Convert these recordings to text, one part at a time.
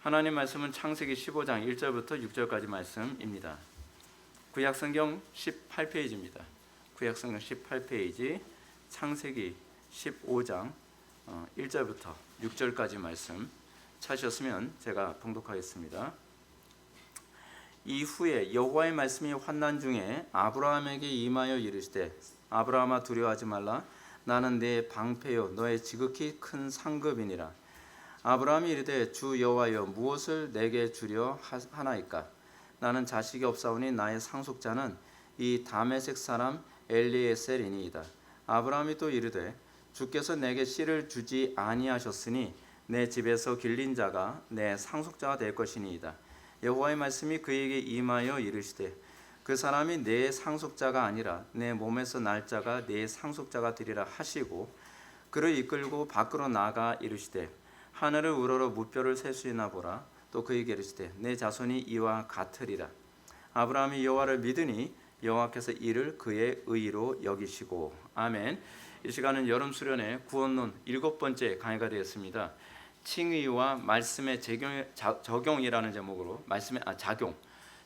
하나님 말씀은 창세기 15장 1절부터 6절까지 말씀입니다. 구약성경 18페이지입니다. 구약성경 18페이지 창세기 15장 1절부터 6절까지 말씀 찾으셨으면 제가 봉독하겠습니다. 이후에 여호와의 말씀이 환난 중에 아브라함에게 임하여 이르시되 아브라함아 두려워하지 말라. 나는 네 방패요 너의 지극히 큰 상급이니라. 아브라함이 이르되 주 여호와여 무엇을 내게 주려 하나이까? 나는 자식이 없사오니 나의 상속자는 이 다메섹 사람 엘리에셀이니이다. 아브라함이 또 이르되 주께서 내게 씨를 주지 아니하셨으니 내 집에서 길린 자가 내 상속자가 될 것이니이다. 여호와의 말씀이 그에게 임하여 이르시되 그 사람이 내 상속자가 아니라 내 몸에서 날 자가 내 상속자가 되리라 하시고 그를 이끌고 밖으로 나가 이르시되 하늘을 우러러 무뼈를 셀 수 있나 보라. 또 그에게 이르시되 내 자손이 이와 같으리라. 아브라함이 여호와를 믿으니 여호와께서 이를 그의 의로 여기시고. 아멘. 이 시간은 여름 수련회 구원론 7번째 강의가 되었습니다. 칭의와 말씀의 적용이라는 제목으로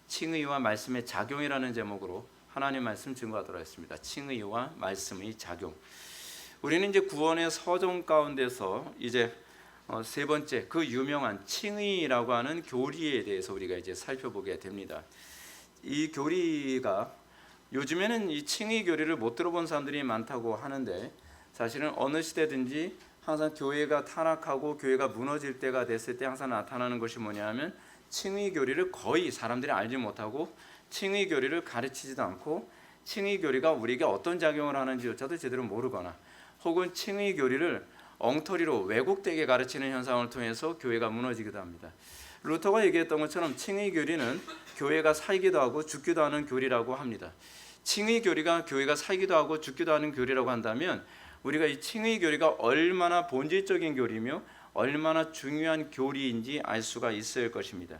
칭의와 말씀의 작용이라는 제목으로 하나님 말씀 증거하도록 하겠습니다. 칭의와 말씀의 작용. 우리는 이제 구원의 서정 가운데서 이제 세 번째 그 유명한 칭의라고 하는 교리에 대해서 우리가 이제 살펴보게 됩니다. 이 교리가 요즘에는 이 칭의 교리를 못 들어본 사람들이 많다고 하는데 사실은 어느 시대든지 항상 교회가 타락하고 교회가 무너질 때가 됐을 때 항상 나타나는 것이 뭐냐면 칭의 교리를 거의 사람들이 알지 못하고 칭의 교리를 가르치지도 않고 칭의 교리가 우리에게 어떤 작용을 하는지조차도 제대로 모르거나 혹은 칭의 교리를 엉터리로 왜곡되게 가르치는 현상을 통해서 교회가 무너지기도 합니다. 루터가 얘기했던 것처럼 칭의 교리는 교회가 살기도 하고 죽기도 하는 교리라고 합니다. 칭의 교리가 교회가 살기도 하고 죽기도 하는 교리라고 한다면 우리가 이 칭의 교리가 얼마나 본질적인 교리며 얼마나 중요한 교리인지 알 수가 있을 것입니다.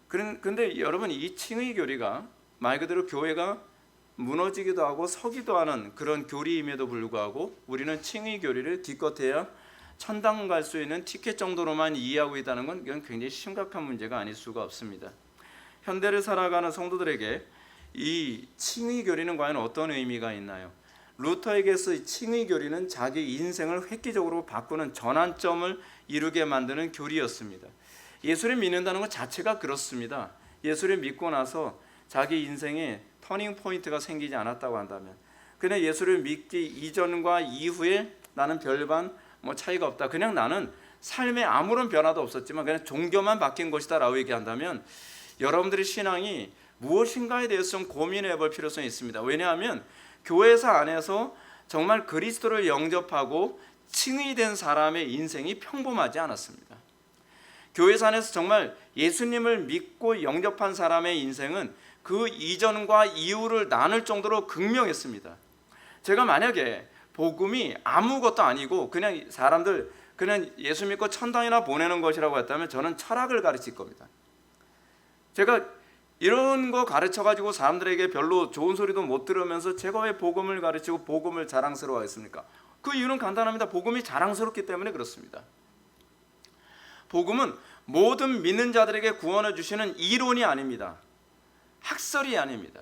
그런데 여러분, 이 칭의 교리가 말 그대로 교회가 무너지기도 하고 서기도 하는 그런 교리임에도 불구하고 우리는 칭의 교리를 기껏해야 천당 갈 수 있는 티켓 정도로만 이해하고 있다는 건 이건 굉장히 심각한 문제가 아닐 수가 없습니다. 현대를 살아가는 성도들에게 이 칭의 교리는 과연 어떤 의미가 있나요? 루터에게서 칭의 교리는 자기 인생을 획기적으로 바꾸는 전환점을 이루게 만드는 교리였습니다. 예수를 믿는다는 것 자체가 그렇습니다. 예수를 믿고 나서 자기 인생에 터닝 포인트가 생기지 않았다고 한다면, 그냥 예수를 믿기 이전과 이후에 나는 별반 차이가 없다, 그냥 나는 삶에 아무런 변화도 없었지만 그냥 종교만 바뀐 것이다 라고 얘기한다면 여러분들의 신앙이 무엇인가에 대해서 좀 고민해 볼 필요성이 있습니다. 왜냐하면 교회사 안에서 정말 그리스도를 영접하고 칭의된 사람의 인생이 평범하지 않았습니다. 교회사 안에서 정말 예수님을 믿고 영접한 사람의 인생은 그 이전과 이후를 나눌 정도로 극명했습니다. 제가 만약에 복음이 아무것도 아니고 그냥 사람들 그냥 예수 믿고 천당이나 보내는 것이라고 했다면 저는 철학을 가르칠 겁니다. 제가 이런 거 가르쳐가지고 사람들에게 별로 좋은 소리도 못 들으면서 제가 왜 복음을 가르치고 복음을 자랑스러워하겠습니까? 그 이유는 간단합니다. 복음이 자랑스럽기 때문에 그렇습니다. 복음은 모든 믿는 자들에게 구원을 주시는 이론이 아닙니다. 학설이 아닙니다.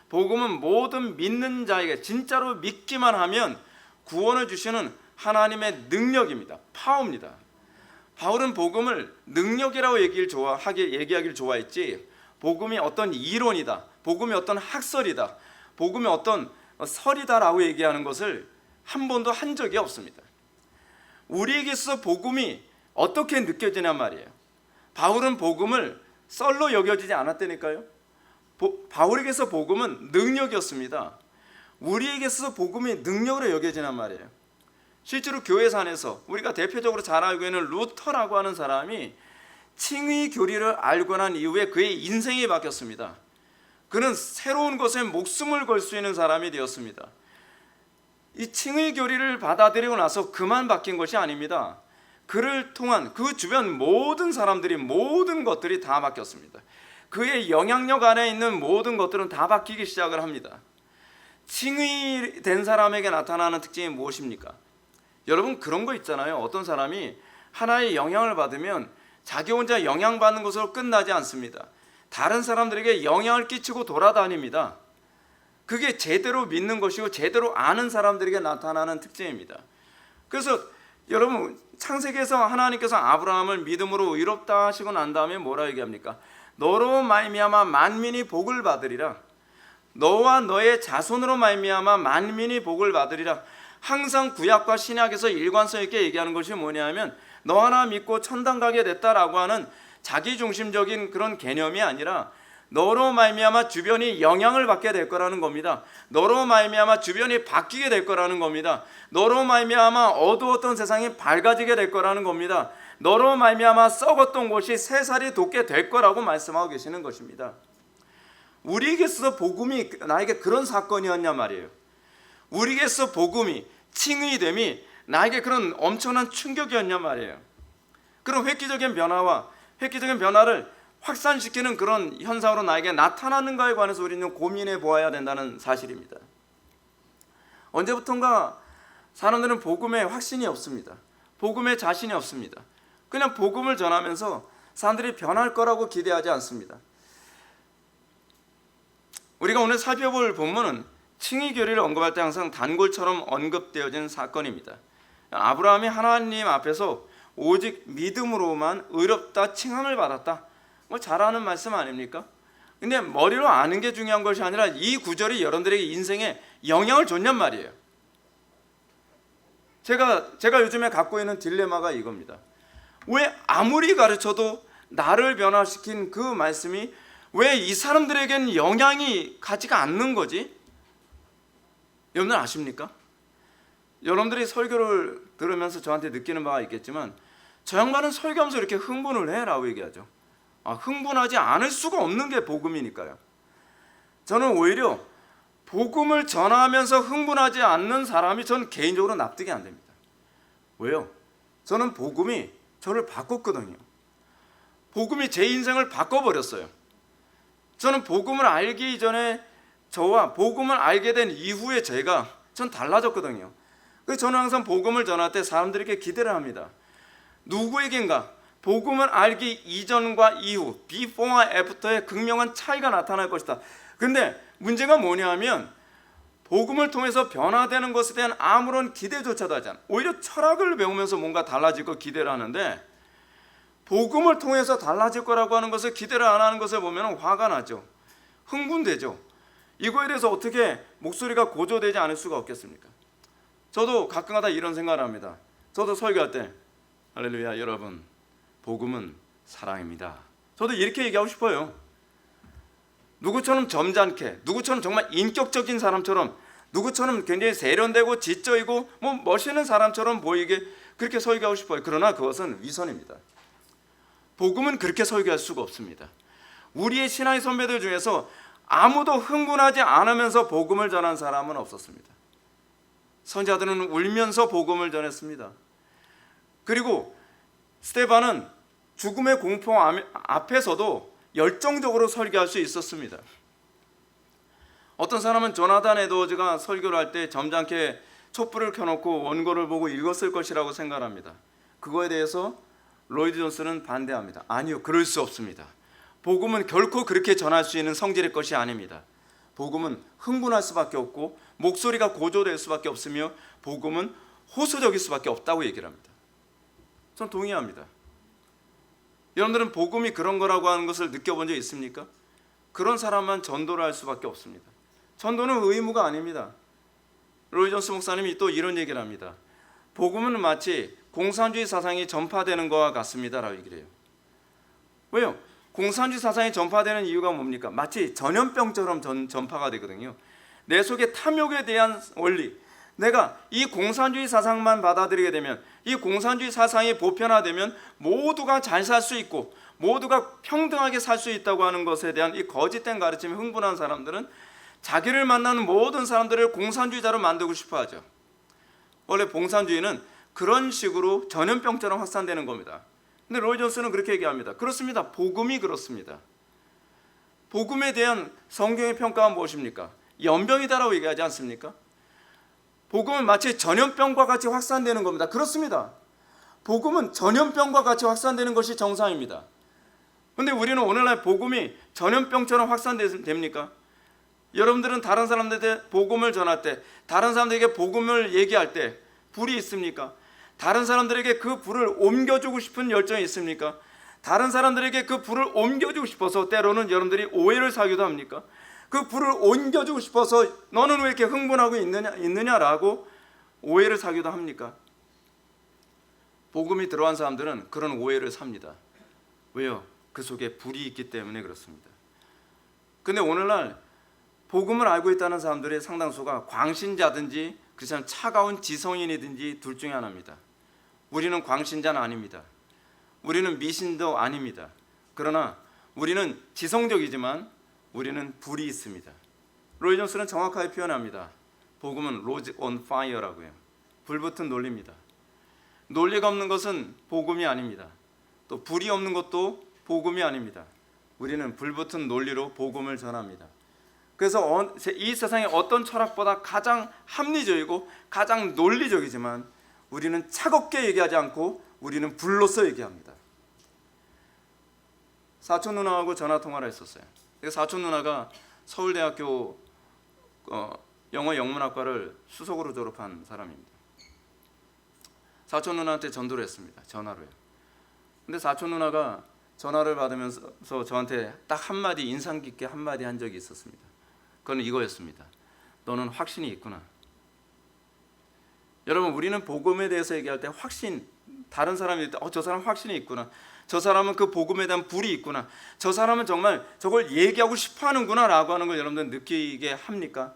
복음은 모든 믿는 자에게 진짜로 믿기만 하면 구원을 주시는 하나님의 능력입니다. 파워입니다. 바울은 복음을 능력이라고 얘기하기를 좋아했지, 복음이 어떤 이론이다, 복음이 어떤 학설이다, 복음이 어떤 설이다라고 얘기하는 것을 한 번도 한 적이 없습니다. 우리에게 있어서 복음이 어떻게 느껴지냐 말이에요. 바울은 복음을 썰로 여겨지지 않았다니까요. 바울에게서 복음은 능력이었습니다. 우리에게서 복음이 능력으로 여겨지란 말이에요. 실제로 교회사 안에서 우리가 대표적으로 잘 알고 있는 루터라고 하는 사람이 칭의 교리를 알고 난 이후에 그의 인생이 바뀌었습니다. 그는 새로운 것에 목숨을 걸 수 있는 사람이 되었습니다. 이 칭의 교리를 받아들이고 나서 그만 바뀐 것이 아닙니다. 그를 통한 그 주변 모든 사람들이, 모든 것들이 다 바뀌었습니다. 그의 영향력 안에 있는 모든 것들은 다 바뀌기 시작을 합니다. 칭의된 사람에게 나타나는 특징이 무엇입니까? 여러분, 그런 거 있잖아요. 어떤 사람이 하나의 영향을 받으면 자기 혼자 영향받는 것으로 끝나지 않습니다. 다른 사람들에게 영향을 끼치고 돌아다닙니다. 그게 제대로 믿는 것이고 제대로 아는 사람들에게 나타나는 특징입니다. 그래서 여러분, 창세기에서 하나님께서 아브라함을 믿음으로 의롭다 하시고 난 다음에 뭐라 얘기합니까? 너로 말미암아 만민이 복을 받으리라. 너와 너의 자손으로 말미암아 만민이 복을 받으리라. 항상 구약과 신약에서 일관성 있게 얘기하는 것이 뭐냐면 너 하나 믿고 천당 가게 됐다라고 하는 자기중심적인 그런 개념이 아니라 너로 말미암아 주변이 영향을 받게 될 거라는 겁니다. 너로 말미암아 주변이 바뀌게 될 거라는 겁니다. 너로 말미암아 어두웠던 세상이 밝아지게 될 거라는 겁니다. 너로 말미암아 썩었던 곳이 새살이 돋게 될 거라고 말씀하고 계시는 것입니다. 우리에게 있어서 복음이 나에게 그런 사건이었냐 말이에요. 우리에게 있어서 복음이, 칭의됨이 나에게 그런 엄청난 충격이었냐 말이에요. 그런 획기적인 변화를 확산시키는 그런 현상으로 나에게 나타나는가에 관해서 우리는 고민해 보아야 된다는 사실입니다. 언제부턴가 사람들은 복음에 확신이 없습니다. 복음에 자신이 없습니다. 그냥 복음을 전하면서 사람들이 변할 거라고 기대하지 않습니다. 우리가 오늘 살펴볼 본문은 칭의 교리를 언급할 때 항상 단골처럼 언급되어진 사건입니다. 아브라함이 하나님 앞에서 오직 믿음으로만 의롭다 칭함을 받았다. 뭐 잘하는 말씀 아닙니까? 근데 머리로 아는 게 중요한 것이 아니라 이 구절이 여러분들에게 인생에 영향을 줬냔 말이에요. 제가 요즘에 갖고 있는 딜레마가 이겁니다. 왜 아무리 가르쳐도 나를 변화시킨 그 말씀이 왜 이 사람들에겐 영향이 가지가 않는 거지? 여러분들 아십니까? 여러분들이 설교를 들으면서 저한테 느끼는 바가 있겠지만 저 양반은 설교하면서 이렇게 흥분을 해라고 얘기하죠. 흥분하지 않을 수가 없는 게 복음이니까요. 저는 오히려 복음을 전하면서 흥분하지 않는 사람이 저는 개인적으로 납득이 안 됩니다. 왜요? 저는 복음이 저를 바꿨거든요. 복음이 제 인생을 바꿔버렸어요. 저는 복음을 알기 이전에 저와 복음을 알게 된 이후에 전 달라졌거든요. 그래서 저는 항상 복음을 전할 때 사람들에게 기대를 합니다. 누구에겐가 복음을 알기 이전과 이후, before와 after의 극명한 차이가 나타날 것이다. 근데 문제가 뭐냐면 복음을 통해서 변화되는 것에 대한 아무런 기대조차도 하지 않아. 오히려 철학을 배우면서 뭔가 달라질 거 기대를 하는데 복음을 통해서 달라질 거라고 하는 것을 기대를 안 하는 것을 보면 화가 나죠. 흥분되죠. 이거에 대해서 어떻게 목소리가 고조되지 않을 수가 없겠습니까? 저도 가끔가다 이런 생각을 합니다. 저도 설교할 때 할렐루야 여러분 복음은 사랑입니다. 저도 이렇게 얘기하고 싶어요. 누구처럼 점잖게, 누구처럼 정말 인격적인 사람처럼, 누구처럼 굉장히 세련되고 지적이고 멋있는 사람처럼 보이게 그렇게 설교하고 싶어요. 그러나 그것은 위선입니다. 복음은 그렇게 설교할 수가 없습니다. 우리의 신앙의 선배들 중에서 아무도 흥분하지 않으면서 복음을 전한 사람은 없었습니다. 선지자들은 울면서 복음을 전했습니다. 그리고 스데반은 죽음의 공포 앞에서도 열정적으로 설교할 수 있었습니다. 어떤 사람은 조나단 에드워즈가 설교를 할 때 점잖게 촛불을 켜놓고 원고를 보고 읽었을 것이라고 생각합니다. 그거에 대해서 로이드 존스는 반대합니다. 아니요, 그럴 수 없습니다. 복음은 결코 그렇게 전할 수 있는 성질의 것이 아닙니다. 복음은 흥분할 수밖에 없고 목소리가 고조될 수밖에 없으며 복음은 호소적일 수밖에 없다고 얘기를 합니다. 전 동의합니다. 여러분들은 복음이 그런 거라고 하는 것을 느껴본 적 있습니까? 그런 사람만 전도를 할 수밖에 없습니다. 전도는 의무가 아닙니다. 로이 존스 목사님이 또 이런 얘기를 합니다. 복음은 마치 공산주의 사상이 전파되는 것과 같습니다 라고 얘기를 해요. 왜요? 공산주의 사상이 전파되는 이유가 뭡니까? 마치 전염병처럼 전파가 되거든요. 내 속에 탐욕에 대한 원리, 내가 이 공산주의 사상만 받아들이게 되면, 이 공산주의 사상이 보편화되면 모두가 잘 살 수 있고 모두가 평등하게 살 수 있다고 하는 것에 대한 이 거짓된 가르침에 흥분한 사람들은 자기를 만나는 모든 사람들을 공산주의자로 만들고 싶어 하죠. 원래 공산주의는 그런 식으로 전염병처럼 확산되는 겁니다. 근데 로이 존스는 그렇게 얘기합니다. 그렇습니다. 복음이 그렇습니다. 복음에 대한 성경의 평가가 무엇입니까? 연병이다라고 얘기하지 않습니까? 복음은 마치 전염병과 같이 확산되는 겁니다. 그렇습니다. 복음은 전염병과 같이 확산되는 것이 정상입니다. 근데 우리는 오늘날 복음이 전염병처럼 확산됩니까? 여러분들은 다른 사람들한테 복음을 전할 때, 다른 사람들에게 복음을 얘기할 때 불이 있습니까? 다른 사람들에게 그 불을 옮겨주고 싶은 열정이 있습니까? 다른 사람들에게 그 불을 옮겨주고 싶어서 때로는 여러분들이 오해를 사기도 합니까? 그 불을 옮겨주고 싶어서 너는 왜 이렇게 흥분하고 있느냐라고 오해를 사기도 합니까? 복음이 들어간 사람들은 그런 오해를 삽니다. 왜요? 그 속에 불이 있기 때문에 그렇습니다. 근데 오늘날 복음을 알고 있다는 사람들의 상당수가 광신자든지 그렇지 차가운 지성인이든지 둘 중에 하나입니다. 우리는 광신자는 아닙니다. 우리는 미신도 아닙니다. 그러나 우리는 지성적이지만 우리는 불이 있습니다. 로이 존스는 정확하게 표현합니다. 복음은 로즈 온 파이어라고요. 불붙은 논리입니다. 논리가 없는 것은 복음이 아닙니다. 또 불이 없는 것도 복음이 아닙니다. 우리는 불붙은 논리로 복음을 전합니다. 그래서 이 세상의 어떤 철학보다 가장 합리적이고 가장 논리적이지만 우리는 차갑게 얘기하지 않고 우리는 불로서 얘기합니다. 사촌 누나하고 전화 통화를 했었어요. 사촌 누나가 서울대학교 영어 영문학과를 수석으로 졸업한 사람입니다. 사촌 누나한테 전도를 했습니다. 전화로요. 근데 사촌 누나가 전화를 받으면서 저한테 딱 한마디, 인상 깊게 한마디 한 적이 있었습니다. 그건 이거였습니다. 너는 확신이 있구나. 여러분, 우리는 복음에 대해서 얘기할 때 확신, 다른 사람이 저 사람 확신이 있구나, 저 사람은 그 복음에 대한 불이 있구나, 저 사람은 정말 저걸 얘기하고 싶어 하는구나 라고 하는 걸 여러분들 느끼게 합니까?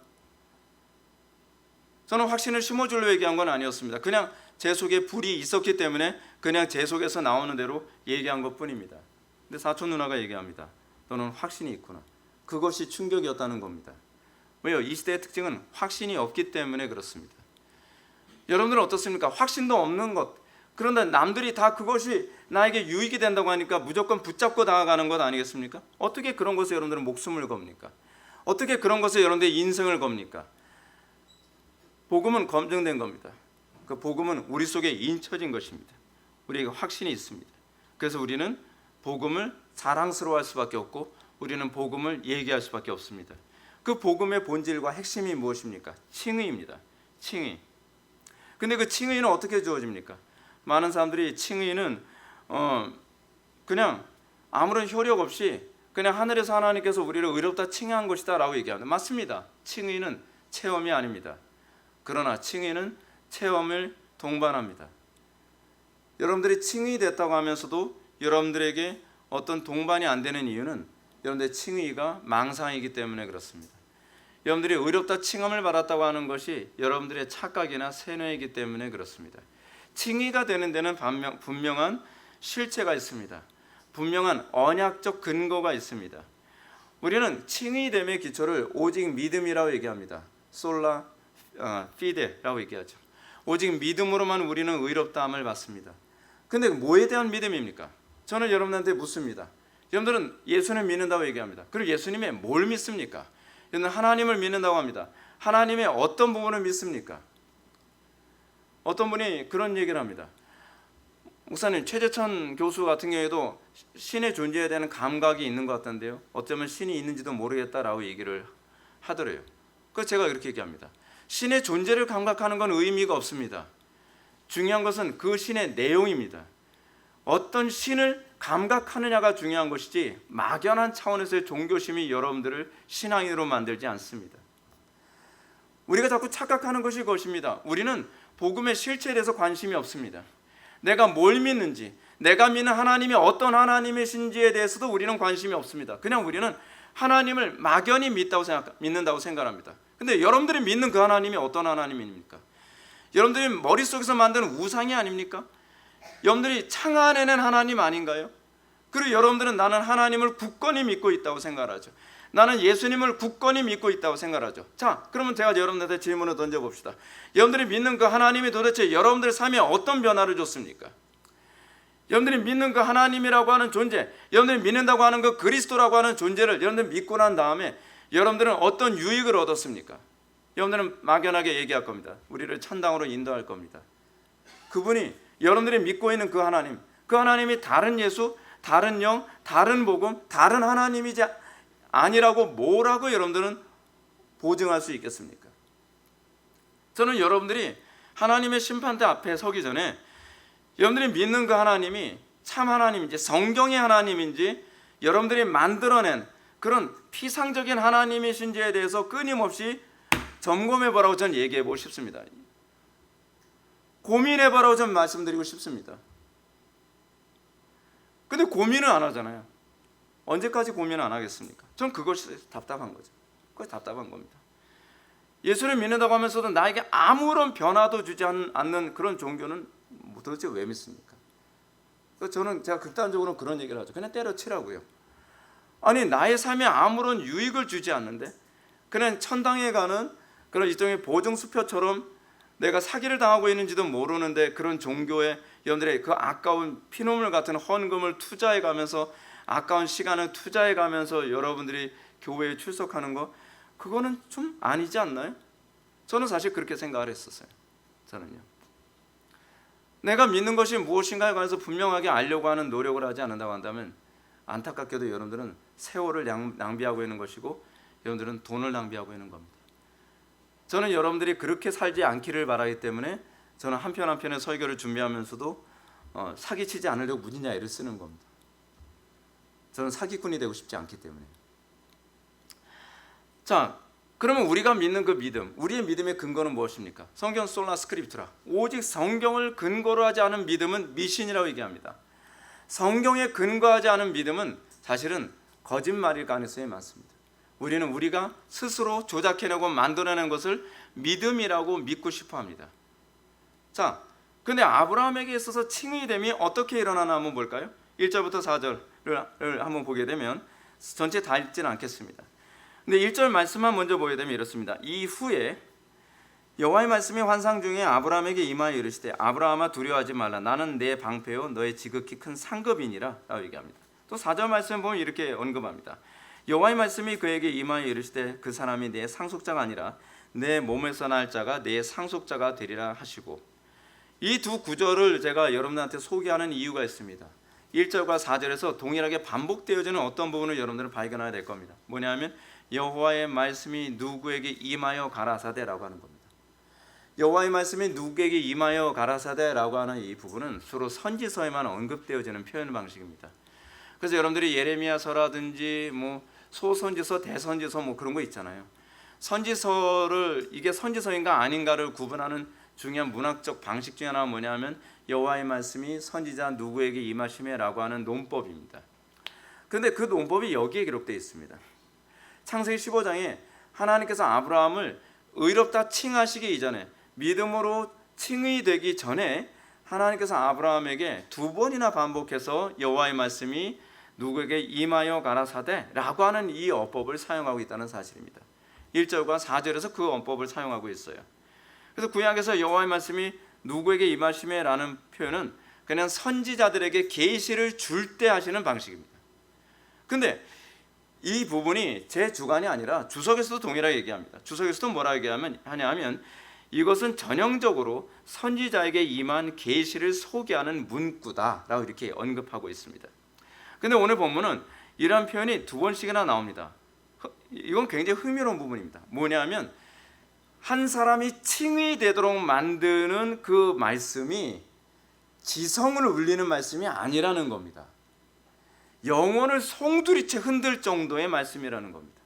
저는 확신을 심어주려고 얘기한 건 아니었습니다. 그냥 제 속에 불이 있었기 때문에 그냥 제 속에서 나오는 대로 얘기한 것뿐입니다. 근데 사촌 누나가 얘기합니다. 너는 확신이 있구나. 그것이 충격이었다는 겁니다. 왜요? 이 시대의 특징은 확신이 없기 때문에 그렇습니다. 여러분들은 어떻습니까? 확신도 없는 것, 그런데 남들이 다 그것이 나에게 유익이 된다고 하니까 무조건 붙잡고 나아가는 것 아니겠습니까? 어떻게 그런 것에 여러분들은 목숨을 겁니까? 어떻게 그런 것에 여러분들의 인생을 겁니까? 복음은 검증된 겁니다. 그 복음은 우리 속에 인쳐진 것입니다. 우리에게 확신이 있습니다. 그래서 우리는 복음을 자랑스러워할 수밖에 없고 우리는 복음을 얘기할 수밖에 없습니다. 그 복음의 본질과 핵심이 무엇입니까? 칭의입니다. 칭의. 근데 그 칭의는 어떻게 주어집니까? 많은 사람들이 칭의는 그냥 아무런 효력 없이 그냥 하늘에서 하나님께서 우리를 의롭다 칭의한 것이다 라고 얘기합니다. 맞습니다. 칭의는 체험이 아닙니다. 그러나 칭의는 체험을 동반합니다. 여러분들이 칭의됐다고 하면서도 여러분들에게 어떤 동반이 안 되는 이유는 여러분들의 칭의가 망상이기 때문에 그렇습니다. 여러분들이 의롭다 칭함을 받았다고 하는 것이 여러분들의 착각이나 세뇌이기 때문에 그렇습니다. 칭의가 되는 데는 분명한 실체가 있습니다. 분명한 언약적 근거가 있습니다. 우리는 칭의됨의 기초를 오직 믿음이라고 얘기합니다. 솔라 피데라고 얘기하죠. 오직 믿음으로만 우리는 의롭다함을 받습니다. 근데 뭐에 대한 믿음입니까? 저는 여러분한테 묻습니다. 여러분들은 예수님 믿는다고 얘기합니다. 그리고 예수님의 뭘 믿습니까? 여러분은 하나님을 믿는다고 합니다. 하나님의 어떤 부분을 믿습니까? 어떤 분이 그런 얘기를 합니다. 목사님, 최재천 교수 같은 경우에도 신의 존재에 대한 감각이 있는 것 같던데요, 어쩌면 신이 있는지도 모르겠다라고 얘기를 하더래요. 그래서 제가 이렇게 얘기합니다. 신의 존재를 감각하는 건 의미가 없습니다. 중요한 것은 그 신의 내용입니다. 어떤 신을 감각하느냐가 중요한 것이지 막연한 차원에서의 종교심이 여러분들을 신앙인으로 만들지 않습니다. 우리가 자꾸 착각하는 것이 그것입니다. 우리는 복음의 실체에 대해서 관심이 없습니다. 내가 뭘 믿는지, 내가 믿는 하나님이 어떤 하나님이신지에 대해서도 우리는 관심이 없습니다. 그냥 우리는 하나님을 막연히 믿는다고 생각합니다. 근데 여러분들이 믿는 그 하나님이 어떤 하나님입니까? 여러분들이 머릿속에서 만드는 우상이 아닙니까? 여러분들이 창안해낸 하나님 아닌가요? 그리고 여러분들은 나는 하나님을 굳건히 믿고 있다고 생각하죠. 나는 예수님을 굳건히 믿고 있다고 생각하죠. 자, 그러면 제가 여러분들한테 질문을 던져봅시다. 여러분들이 믿는 그 하나님이 도대체 여러분들 삶에 어떤 변화를 줬습니까? 여러분들이 믿는 그 하나님이라고 하는 존재, 여러분들이 믿는다고 하는 그 그리스도라고 하는 존재를 여러분들이 믿고 난 다음에 여러분들은 어떤 유익을 얻었습니까? 여러분들은 막연하게 얘기할 겁니다. 우리를 천당으로 인도할 겁니다. 그분이 여러분들이 믿고 있는 그 하나님이 다른 예수, 다른 영, 다른 복음, 다른 하나님이지 아니라고 뭐라고 여러분들은 보증할 수 있겠습니까? 저는 여러분들이 하나님의 심판대 앞에 서기 전에 여러분들이 믿는 그 하나님이 참 하나님인지 성경의 하나님인지 여러분들이 만들어낸 그런 피상적인 하나님이신지에 대해서 끊임없이 점검해보라고 저는 얘기해보고 싶습니다. 고민해보라고 저는 말씀드리고 싶습니다. 근데 고민을 안 하잖아요. 언제까지 고민을 안 하겠습니까? 전 그것이 답답한 거죠. 그것이 답답한 겁니다. 예수를 믿는다고 하면서도 나에게 아무런 변화도 주지 않는 그런 종교는 도대체 왜 믿습니까? 저는 제가 극단적으로 그런 얘기를 하죠. 그냥 때려치라고요. 아니 나의 삶에 아무런 유익을 주지 않는데 그냥 천당에 가는 그런 일종의 보증수표처럼 내가 사기를 당하고 있는지도 모르는데 그런 종교에 여러분들의 그 아까운 피눈물 같은 헌금을 투자해가면서 아까운 시간을 투자해가면서 여러분들이 교회에 출석하는 거 그거는 좀 아니지 않나요? 저는 사실 그렇게 생각을 했었어요. 저는요. 내가 믿는 것이 무엇인가에 관해서 분명하게 알려고 하는 노력을 하지 않는다고 한다면 안타깝게도 여러분들은 세월을 낭비하고 있는 것이고 여러분들은 돈을 낭비하고 있는 겁니다. 저는 여러분들이 그렇게 살지 않기를 바라기 때문에 저는 한 편 한 편의 설교를 준비하면서도 사기치지 않으려고 무지냐 애를 쓰는 겁니다. 저는 사기꾼이 되고 싶지 않기 때문에. 자, 그러면 우리가 믿는 그 믿음, 우리의 믿음의 근거는 무엇입니까? 성경 솔라 스크립투라. 오직 성경을 근거로 하지 않은 믿음은 미신이라고 얘기합니다. 성경에 근거하지 않은 믿음은 사실은 거짓말일 가능성이 많습니다. 우리는 우리가 스스로 조작해내고 만들어낸 것을 믿음이라고 믿고 싶어합니다. 자, 근데 아브라함에게 있어서 칭의됨이 어떻게 일어나나 한번 볼까요? 1절부터 4절을 한번 보게 되면 전체 다 읽지는 않겠습니다. 근데 1절 말씀만 먼저 보게 되면 이렇습니다. 이후에 여호와의 말씀이 환상 중에 아브라함에게 임하여 이르시되 아브라함아 두려워하지 말라. 나는 내 방패요 너의 지극히 큰 상급이니라 라고 얘기합니다. 또 4절 말씀 보면 이렇게 언급합니다. 여호와의 말씀이 그에게 임하여 이르시되 그 사람이 내 상속자가 아니라 내 몸에서 날 자가 내 상속자가 되리라 하시고, 이 두 구절을 제가 여러분들한테 소개하는 이유가 있습니다. 1절과 4절에서 동일하게 반복되어지는 어떤 부분을 여러분들은 발견해야 될 겁니다. 뭐냐면 여호와의 말씀이 누구에게 임하여 가라사대라고 하는 겁니다. 여호와의 말씀이 누구에게 임하여 가라사대라고 하는 이 부분은 주로 선지서에만 언급되어지는 표현 방식입니다. 그래서 여러분들이 예레미야서라든지 뭐 소선지서, 대선지서 뭐 그런 거 있잖아요. 선지서를 이게 선지서인가 아닌가를 구분하는 중요한 문학적 방식 중에 하나가 뭐냐면 여호와의 말씀이 선지자 누구에게 임하심에라고 하는 논법입니다. 그런데 그 논법이 여기에 기록되어 있습니다. 창세기 15장에 하나님께서 아브라함을 의롭다 칭하시기 이전에, 믿음으로 칭의되기 전에 하나님께서 아브라함에게 두 번이나 반복해서 여호와의 말씀이 누구에게 임하여 가라사대라고 하는 이 어법을 사용하고 있다는 사실입니다. 1절과 4절에서 그 어법을 사용하고 있어요. 그래서 구약에서 여호와의 말씀이 누구에게 임하심에라는 표현은 그냥 선지자들에게 계시를 줄 때 하시는 방식입니다. 근데 이 부분이 제 주관이 아니라 주석에서도 동일하게 얘기합니다. 주석에서도 뭐라 하냐면 이것은 전형적으로 선지자에게 임한 계시를 소개하는 문구다라고 이렇게 언급하고 있습니다. 근데 오늘 본문은 이러한 표현이 두 번씩이나 나옵니다. 이건 굉장히 흥미로운 부분입니다. 뭐냐면 한 사람이 칭의되도록 만드는 그 말씀이 지성을 울리는 말씀이 아니라는 겁니다. 영혼을 송두리째 흔들 정도의 말씀이라는 겁니다.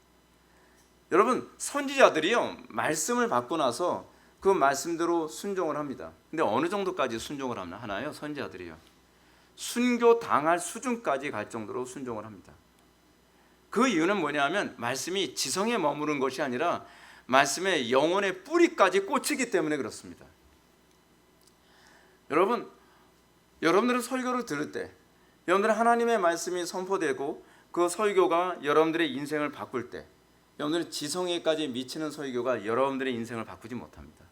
여러분, 선지자들이요 말씀을 받고 나서 그 말씀대로 순종을 합니다. 근데 어느 정도까지 순종을 하나요? 선지자들이요 순교 당할 수준까지 갈 정도로 순종을 합니다. 그 이유는 뭐냐면 말씀이 지성에 머무른 것이 아니라 말씀의 영혼의 뿌리까지 꽂히기 때문에 그렇습니다. 여러분들은 설교를 들을 때, 여러분들은 하나님의 말씀이 선포되고 그 설교가 여러분들의 인생을 바꿀 때, 여러분들은 지성에까지 미치는 설교가 여러분들의 인생을 바꾸지 못합니다.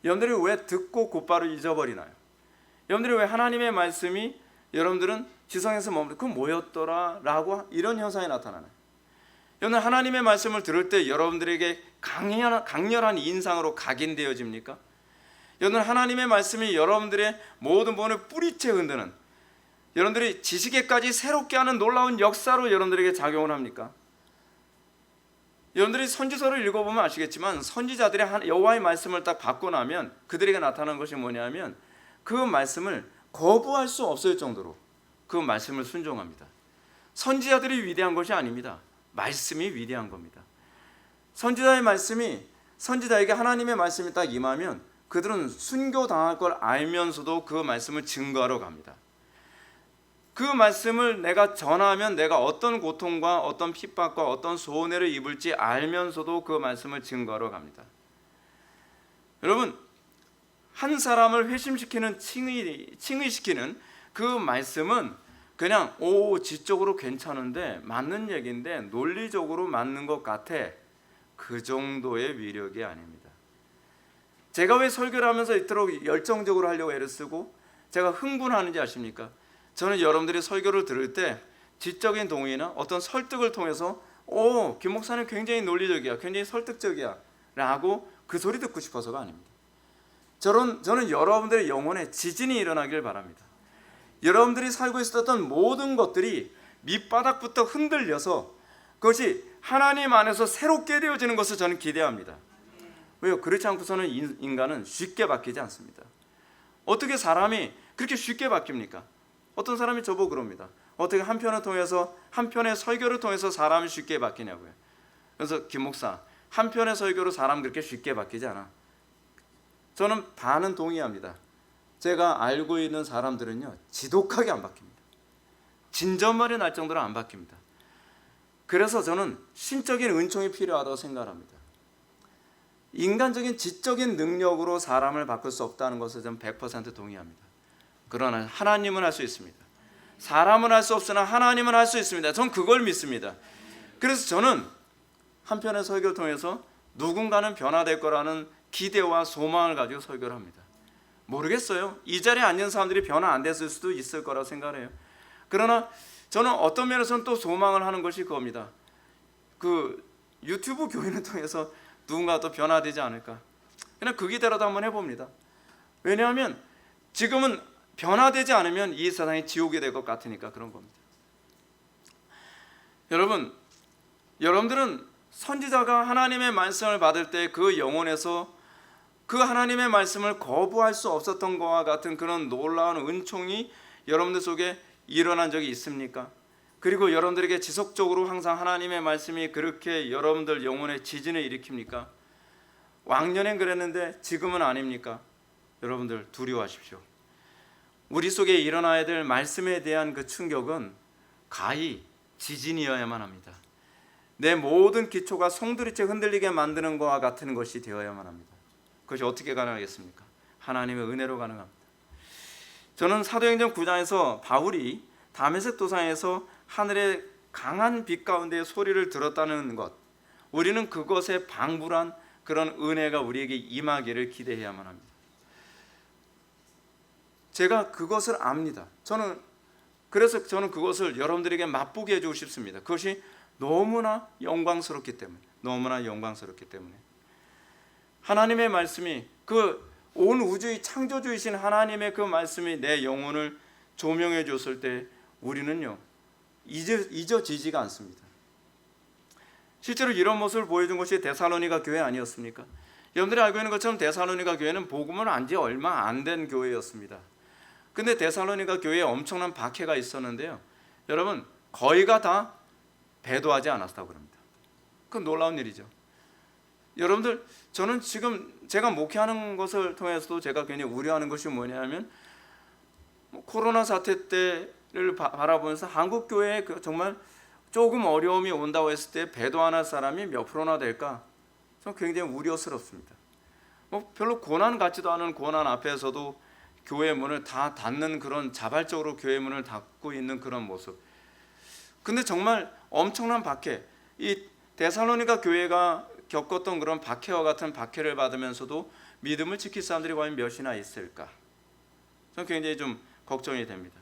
여러분들이 왜 듣고 곧바로 잊어버리나요? 여러분들이 왜 하나님의 말씀이 여러분들은 지성에서 머무르고 그건 뭐였더라? 라고 이런 현상이 나타나나요? 여러분 하나님의 말씀을 들을 때 여러분들에게 강렬한 인상으로 각인되어집니까? 여러분, 하나님의 말씀이 여러분들의 모든 부분을 뿌리채 흔드는, 여러분들이 지식에까지 새롭게 하는 놀라운 역사로 여러분들에게 작용을 합니까? 여러분들이 선지서를 읽어보면 아시겠지만 선지자들이 여호와의 말씀을 딱 받고 나면 그들에게 나타나는 것이 뭐냐면 그 말씀을 거부할 수 없을 정도로 그 말씀을 순종합니다. 선지자들이 위대한 것이 아닙니다. 말씀이 위대한 겁니다. 선지자의 말씀이, 선지자에게 하나님의 말씀이 딱 임하면 그들은 순교당할 걸 알면서도 그 말씀을 증거하러 갑니다. 그 말씀을 내가 전하면 내가 어떤 고통과 어떤 핍박과 어떤 손해를 입을지 알면서도 그 말씀을 증거하러 갑니다. 여러분, 한 사람을 회심시키는, 칭의시키는 그 말씀은 그냥 지적으로 괜찮은데 맞는 얘기인데 논리적으로 맞는 것 같아, 그 정도의 위력이 아닙니다. 제가 왜 설교를 하면서 이토록 열정적으로 하려고 애를 쓰고 제가 흥분하는지 아십니까? 저는 여러분들이 설교를 들을 때 지적인 동의나 어떤 설득을 통해서 김 목사님 굉장히 논리적이야, 굉장히 설득적이야 라고 그 소리 듣고 싶어서가 아닙니다. 저는 여러분들의 영혼에 지진이 일어나길 바랍니다. 여러분들이 살고 있었던 모든 것들이 밑바닥부터 흔들려서 그것이 하나님 안에서 새롭게 되어지는 것을 저는 기대합니다. 왜요? 그렇지 않고서는 인간은 쉽게 바뀌지 않습니다. 어떻게 사람이 그렇게 쉽게 바뀝니까? 어떤 사람이 저보고 그럽니다. 어떻게 한 편의 설교를 통해서 사람이 쉽게 바뀌냐고요. 그래서 김 목사, 한 편의 설교로 사람 그렇게 쉽게 바뀌지 않아. 저는 반은 동의합니다. 제가 알고 있는 사람들은요, 지독하게 안 바뀝니다. 진전말이 날 정도로 안 바뀝니다. 그래서 저는 신적인 은총이 필요하다고 생각합니다. 인간적인 지적인 능력으로 사람을 바꿀 수 없다는 것을 저는 100% 동의합니다. 그러나 하나님은 할 수 있습니다. 사람은 할 수 없으나 하나님은 할 수 있습니다. 전 그걸 믿습니다. 그래서 저는 한 편의 설교를 통해서 누군가는 변화될 거라는 기대와 소망을 가지고 설교를 합니다. 모르겠어요. 이 자리에 앉은 사람들이 변화 안 됐을 수도 있을 거라고 생각을 해요. 그러나 저는 어떤 면에서는 또 소망을 하는 것이 그겁니다. 그 유튜브 교회를 통해서 누군가 또 변화되지 않을까. 그냥 그 기대라도 한번 해봅니다. 왜냐하면 지금은 변화되지 않으면 이 세상이 지옥이 될 것 같으니까 그런 겁니다. 여러분들은 선지자가 하나님의 말씀을 받을 때 그 영혼에서 그 하나님의 말씀을 거부할 수 없었던 것과 같은 그런 놀라운 은총이 여러분들 속에 일어난 적이 있습니까? 그리고 여러분들에게 지속적으로 항상 하나님의 말씀이 그렇게 여러분들 영혼에 지진을 일으킵니까? 왕년엔 그랬는데 지금은 아닙니까? 여러분들 두려워하십시오. 우리 속에 일어나야 될 말씀에 대한 그 충격은 가히 지진이어야만 합니다. 내 모든 기초가 송두리째 흔들리게 만드는 것과 같은 것이 되어야만 합니다. 그것이 어떻게 가능하겠습니까? 하나님의 은혜로 가능합니다. 저는 사도행전 9장에서 바울이 다메섹 도상에서 하늘의 강한 빛 가운데 소리를 들었다는 것, 우리는 그것에 방불한 그런 은혜가 우리에게 임하기를 기대해야만 합니다. 제가 그것을 압니다. 그래서 저는 그것을 여러분들에게 맛보게 해주고 싶습니다. 그것이 너무나 영광스럽기 때문에, 하나님의 말씀이, 그 온 우주의 창조주이신 하나님의 그 말씀이 내 영혼을 조명해 줬을 때 우리는요 잊어지지가 않습니다. 실제로 이런 모습을 보여준 것이 데살로니가 교회 아니었습니까? 여러분들이 알고 있는 것처럼 데살로니가 교회는 복음을 안 지 얼마 안 된 교회였습니다. 근데 데살로니가 교회에 엄청난 박해가 있었는데요, 여러분 거의가 다 배도하지 않았다고 합니다. 그건 놀라운 일이죠. 여러분들, 저는 지금 제가 목회하는 것을 통해서도 제가 굉장히 우려하는 것이 뭐냐면 코로나 사태 때를 바라보면서 한국 교회에 정말 조금 어려움이 온다고 했을 때 배도하는 사람이 몇 프로나 될까? 저는 굉장히 우려스럽습니다. 별로 고난 같지도 않은 고난 앞에서도 교회 문을 다 닫는, 그런 자발적으로 교회 문을 닫고 있는 그런 모습. 근데 정말 엄청난 박해, 이 데살로니가 교회가 겪었던 그런 박해와 같은 박해를 받으면서도 믿음을 지킬 사람들이 과연 몇이나 있을까? 저는 굉장히 좀 걱정이 됩니다.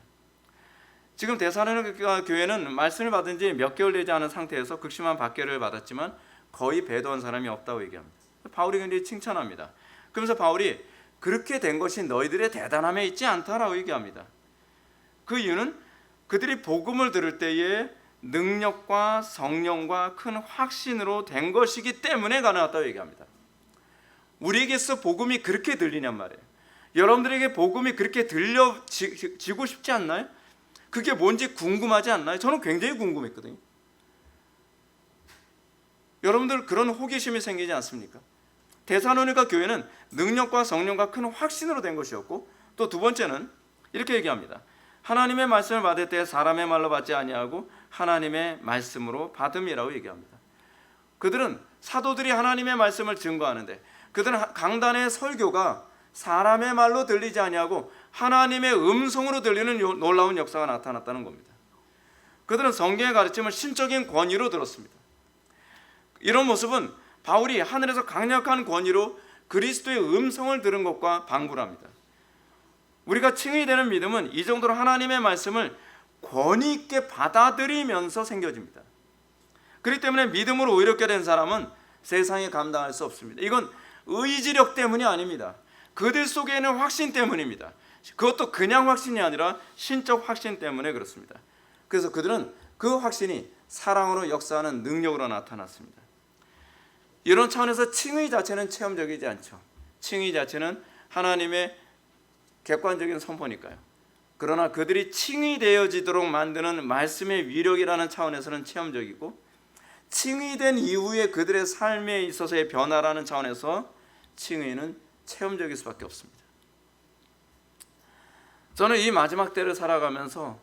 지금 데살로니가 교회는 말씀을 받은 지 몇 개월 되지 않은 상태에서 극심한 박해를 받았지만 거의 배도한 사람이 없다고 얘기합니다. 바울이 굉장히 칭찬합니다. 그러면서 바울이 그렇게 된 것이 너희들의 대단함에 있지 않다라고 얘기합니다. 그 이유는 그들이 복음을 들을 때에 능력과 성령과 큰 확신으로 된 것이기 때문에 가능하다고 얘기합니다. 우리에게서 복음이 그렇게 들리냔 말이에요. 여러분들에게 복음이 그렇게 들려지고 싶지 않나요? 그게 뭔지 궁금하지 않나요? 저는 굉장히 궁금했거든요. 여러분들 그런 호기심이 생기지 않습니까? 데살로니가 교회는 능력과 성령과 큰 확신으로 된 것이었고, 또 두 번째는 이렇게 얘기합니다. 하나님의 말씀을 받을 때 사람의 말로 받지 아니하고 하나님의 말씀으로 받음이라고 얘기합니다. 그들은 사도들이 하나님의 말씀을 증거하는데, 그들은 강단의 설교가 사람의 말로 들리지 아니하고 하나님의 음성으로 들리는 놀라운 역사가 나타났다는 겁니다. 그들은 성경의 가르침을 신적인 권위로 들었습니다. 이런 모습은 바울이 하늘에서 강력한 권위로 그리스도의 음성을 들은 것과 방불합니다. 우리가 칭의 되는 믿음은 이 정도로 하나님의 말씀을 권위 있게 받아들이면서 생겨집니다. 그렇기 때문에 믿음으로 의롭게 된 사람은 세상에 감당할 수 없습니다. 이건 의지력 때문이 아닙니다. 그들 속에 있는 확신 때문입니다. 그것도 그냥 확신이 아니라 신적 확신 때문에 그렇습니다. 그래서 그들은 그 확신이 사랑으로 역사하는 능력으로 나타났습니다. 이런 차원에서 칭의 자체는 체험적이지 않죠. 칭의 자체는 하나님의 객관적인 선포니까요. 그러나 그들이 칭의되어지도록 만드는 말씀의 위력이라는 차원에서는 체험적이고, 칭의된 이후에 그들의 삶에 있어서의 변화라는 차원에서 칭의는 체험적일 수밖에 없습니다. 저는 이 마지막 때를 살아가면서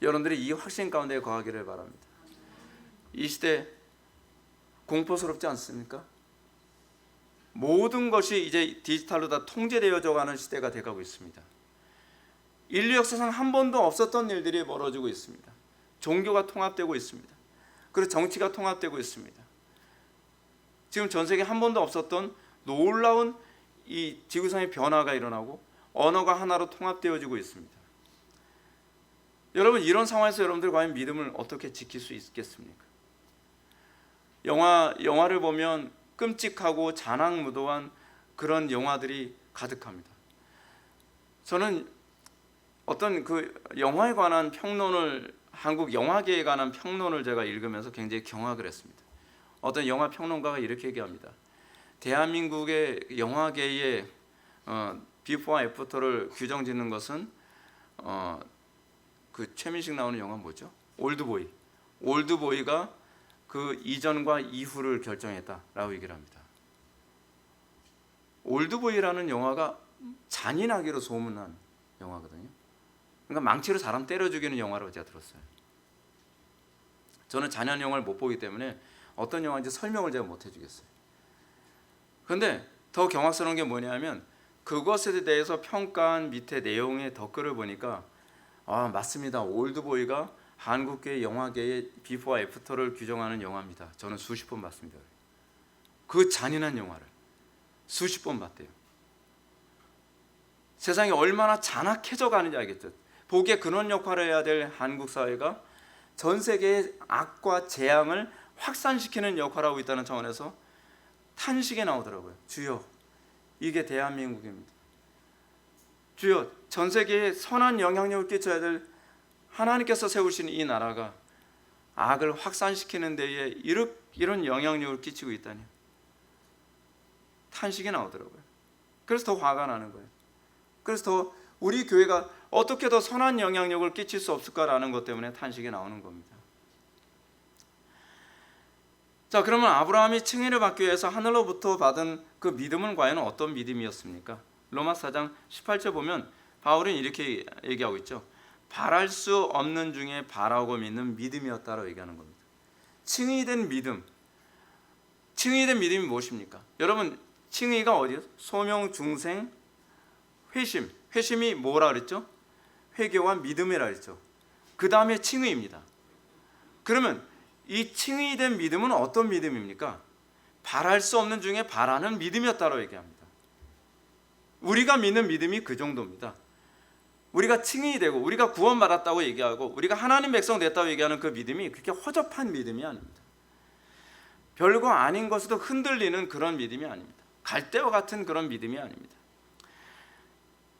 여러분들이 이 확신 가운데 거하기를 바랍니다. 이 시대 공포스럽지 않습니까? 모든 것이 이제 디지털로 다 통제되어져 가는 시대가 돼가고 있습니다. 인류 역사상 한 번도 없었던 일들이 벌어지고 있습니다. 종교가 통합되고 있습니다. 그리고 정치가 통합되고 있습니다. 지금 전 세계 한 번도 없었던 놀라운 이 지구상의 변화가 일어나고 언어가 하나로 통합되어지고 있습니다. 여러분, 이런 상황에서 여러분들 과연 믿음을 어떻게 지킬 수 있겠습니까? 영화를 보면 끔찍하고 잔악무도한 그런 영화들이 가득합니다. 저는 어떤 그 영화에 관한 평론을, 한국 영화계에 관한 평론을 제가 읽으면서 굉장히 경악을 했습니다. 어떤 영화 평론가가 이렇게 얘기합니다. 대한민국의 영화계의 비포와 애프터를 규정짓는 것은 그 최민식 나오는 영화 뭐죠? 올드보이. 올드보이가 그 이전과 이후를 결정했다라고 얘기를 합니다. 올드보이라는 영화가 잔인하기로 소문난 영화거든요. 그러니까 망치로 사람 때려 죽이는 영화라고 제가 들었어요. 저는 잔인한 영화를 못 보기 때문에 어떤 영화인지 설명을 제가 못 해주겠어요. 그런데 더 경악스러운 게 뭐냐면, 그것에 대해서 평가한 밑에 내용의 댓글을 보니까 맞습니다. 올드보이가 한국계 영화계의 비포와 애프터를 규정하는 영화입니다. 저는 수십 번 봤습니다. 그 잔인한 영화를 수십 번 봤대요. 세상이 얼마나 잔악해져 가는지 알겠죠. 보기에 근원 역할을 해야 될 한국 사회가 전 세계의 악과 재앙을 확산시키는 역할을 하고 있다는 차원에서 탄식이 나오더라고요. 주여, 이게 대한민국입니다. 주여, 전 세계에 선한 영향력을 끼쳐야 될 하나님께서 세우신 이 나라가 악을 확산시키는 데에 이런 영향력을 끼치고 있다니, 탄식이 나오더라고요. 그래서 더 화가 나는 거예요. 그래서 더 우리 교회가 어떻게 더 선한 영향력을 끼칠 수 없을까라는 것 때문에 탄식이 나오는 겁니다. 자, 그러면 아브라함이 칭의를 받기 위해서 하늘로부터 받은 그 믿음은 과연 어떤 믿음이었습니까? 로마서 4장 18절 보면 바울은 이렇게 얘기하고 있죠. 바랄 수 없는 중에 바라고 믿는 믿음이었다라고 얘기하는 겁니다. 칭의된 믿음. 칭의된 믿음이 무엇입니까? 여러분, 칭의가 어디요? 소명, 중생, 회심. 회심이 뭐라 그랬죠? 회개와 믿음이라 그랬죠. 그 다음에 칭의입니다. 그러면 이 칭의된 믿음은 어떤 믿음입니까? 바랄 수 없는 중에 바라는 믿음이었다고 얘기합니다. 우리가 믿는 믿음이 그 정도입니다. 우리가 칭의되고 우리가 구원받았다고 얘기하고 우리가 하나님 백성 됐다고 얘기하는 그 믿음이 그렇게 허접한 믿음이 아닙니다. 별거 아닌 것에도 흔들리는 그런 믿음이 아닙니다. 갈대와 같은 그런 믿음이 아닙니다.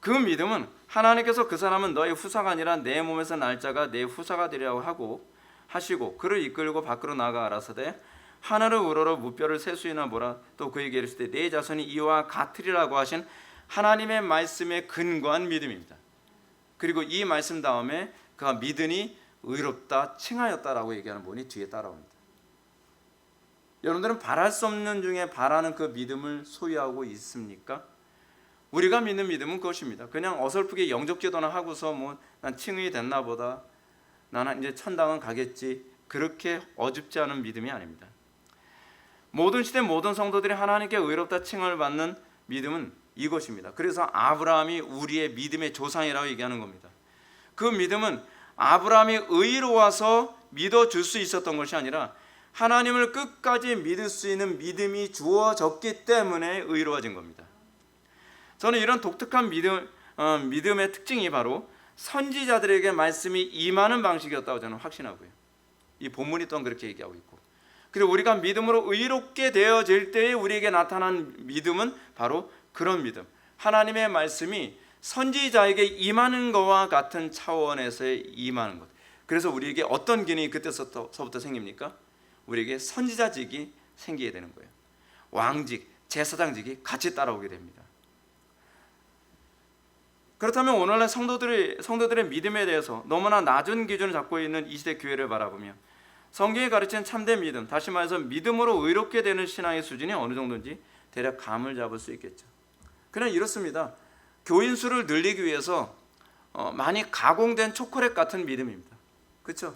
그 믿음은 하나님께서 그 사람은 너의 후사가 아니라 내 몸에서 날 자가 내 후사가 되리라고 하시고 그를 이끌고 밖으로 나가 알아서되 하늘을 우러러 무뼈를 세수이나 보라. 또 그에게 이르시되 내 자손이 이와 같으리라고 하신 하나님의 말씀에 근거한 믿음입니다. 그리고 이 말씀 다음에 그가 믿으니 의롭다 칭하였다라고 얘기하는 부분이 뒤에 따라옵니다. 여러분들은 바랄 수 없는 중에 바라는 그 믿음을 소유하고 있습니까? 우리가 믿는 믿음은 그것입니다. 그냥 어설프게 영접기도나 하고서 난 칭의 됐나 보다, 나는 이제 천당은 가겠지, 그렇게 어줍지 않은 믿음이 아닙니다. 모든 시대 모든 성도들이 하나님께 의롭다 칭을 받는 믿음은 이것입니다. 그래서 아브라함이 우리의 믿음의 조상이라고 얘기하는 겁니다. 그 믿음은 아브라함이 의로워서 믿어줄 수 있었던 것이 아니라 하나님을 끝까지 믿을 수 있는 믿음이 주어졌기 때문에 의로워진 겁니다. 저는 이런 독특한 믿음의 특징이 바로 선지자들에게 말씀이 임하는 방식이었다고 저는 확신하고요. 이 본문이 또한 그렇게 얘기하고 있고, 그리고 우리가 믿음으로 의롭게 되어질 때에 우리에게 나타난 믿음은 바로 그런 믿음, 하나님의 말씀이 선지자에게 임하는 것과 같은 차원에서의 임하는 것. 그래서 우리에게 어떤 기능이 그때서부터 생깁니까? 우리에게 선지자직이 생기게 되는 거예요. 왕직, 제사장직이 같이 따라오게 됩니다. 그렇다면 오늘날 성도들의 믿음에 대해서 너무나 낮은 기준을 잡고 있는 이 시대 교회를 바라보며 성경이 가르치는 참된 믿음, 다시 말해서 믿음으로 의롭게 되는 신앙의 수준이 어느 정도인지 대략 감을 잡을 수 있겠죠. 그냥 이렇습니다. 교인 수를 늘리기 위해서 많이 가공된 초콜릿 같은 믿음입니다. 그렇죠?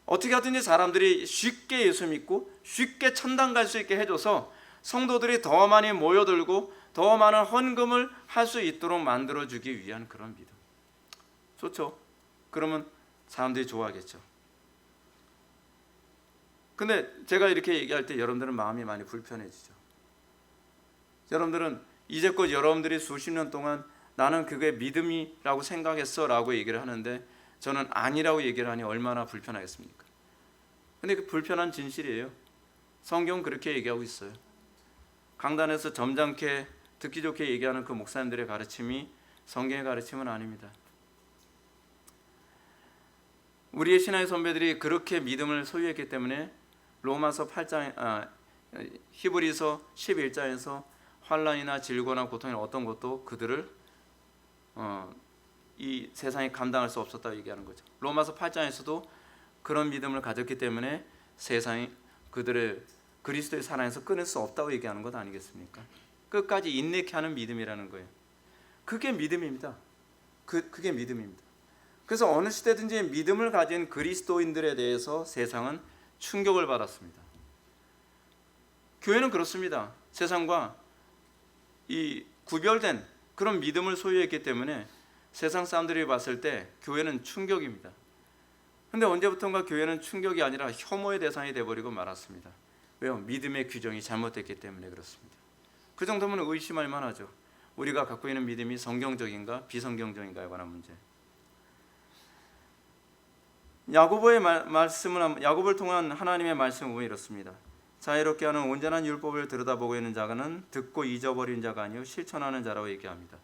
어떻게 하든지 사람들이 쉽게 예수 믿고 쉽게 천당 갈 수 있게 해줘서 성도들이 더 많이 모여들고 더 많은 헌금을 할 수 있도록 만들어주기 위한 그런 믿음. 좋죠? 그러면 사람들이 좋아하겠죠. 근데 제가 이렇게 얘기할 때 여러분들은 마음이 많이 불편해지죠. 여러분들은 이제껏 여러분들이 수십 년 동안 나는 그게 믿음이라고 생각했어 라고 얘기를 하는데 저는 아니라고 얘기를 하니 얼마나 불편하겠습니까? 근데 그 불편한 진실이에요. 성경은 그렇게 얘기하고 있어요. 강단에서 점잖게 듣기 좋게 얘기하는 그 목사님들의 가르침이 성경의 가르침은 아닙니다. 우리의 신앙의 선배들이 그렇게 믿음을 소유했기 때문에 로마서 8장, 히브리서 11장에서 환난이나 질고나 고통이나 어떤 것도 그들을 이 세상에 감당할 수 없었다고 얘기하는 거죠. 로마서 8장에서도 그런 믿음을 가졌기 때문에 세상이 그들의 그리스도의 사랑에서 끊을 수 없다고 얘기하는 것 아니겠습니까? 끝까지 인내케 하는 믿음이라는 거예요. 그게 믿음입니다. 그게 믿음입니다. 그래서 어느 시대든지 믿음을 가진 그리스도인들에 대해서 세상은 충격을 받았습니다. 교회는 그렇습니다. 세상과 이 구별된 그런 믿음을 소유했기 때문에 세상 사람들이 봤을 때 교회는 충격입니다. 그런데 언제부턴가 교회는 충격이 아니라 혐오의 대상이 되어버리고 말았습니다. 왜요? 믿음의 규정이 잘못됐기 때문에 그렇습니다. 그 정도면 의심할 만하죠. 우리가 갖고 있는 믿음이 성경적인가 비성경적인가에 관한 문제. 야고보를 통한 하나님의 말씀은 이렇습니다. 자유롭게 하는 온전한 율법을 들여다보고 있는 자는 듣고 잊어버린 자가 아니요 실천하는 자라고 얘기합니다.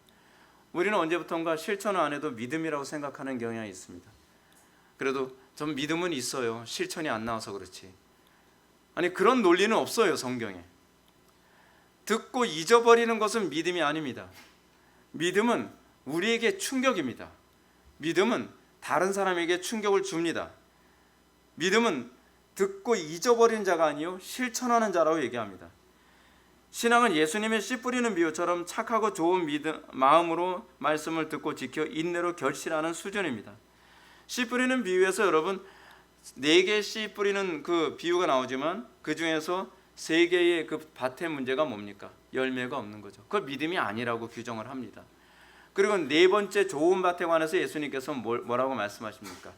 우리는 언제부턴가 실천을 안 해도 믿음이라고 생각하는 경향이 있습니다. 그래도 전 믿음은 있어요. 실천이 안 나와서 그렇지. 아니, 그런 논리는 없어요, 성경에. 듣고 잊어버리는 것은 믿음이 아닙니다. 믿음은 우리에게 충격입니다. 믿음은 다른 사람에게 충격을 줍니다. 믿음은 듣고 잊어버린 자가 아니요 실천하는 자라고 얘기합니다. 신앙은 예수님의 씨 뿌리는 비유처럼 착하고 좋은 마음으로 말씀을 듣고 지켜 인내로 결실하는 수준입니다. 씨 뿌리는 비유에서 여러분 4개의 씨 뿌리는 그 비유가 나오지만 그 중에서 3개의 그 밭의 문제가 뭡니까? 열매가 없는 거죠. 그걸 믿음이 아니라고 규정을 합니다. 그리고 4번째 좋은 밭에 관해서 예수님께서 뭐라고 말씀하십니까?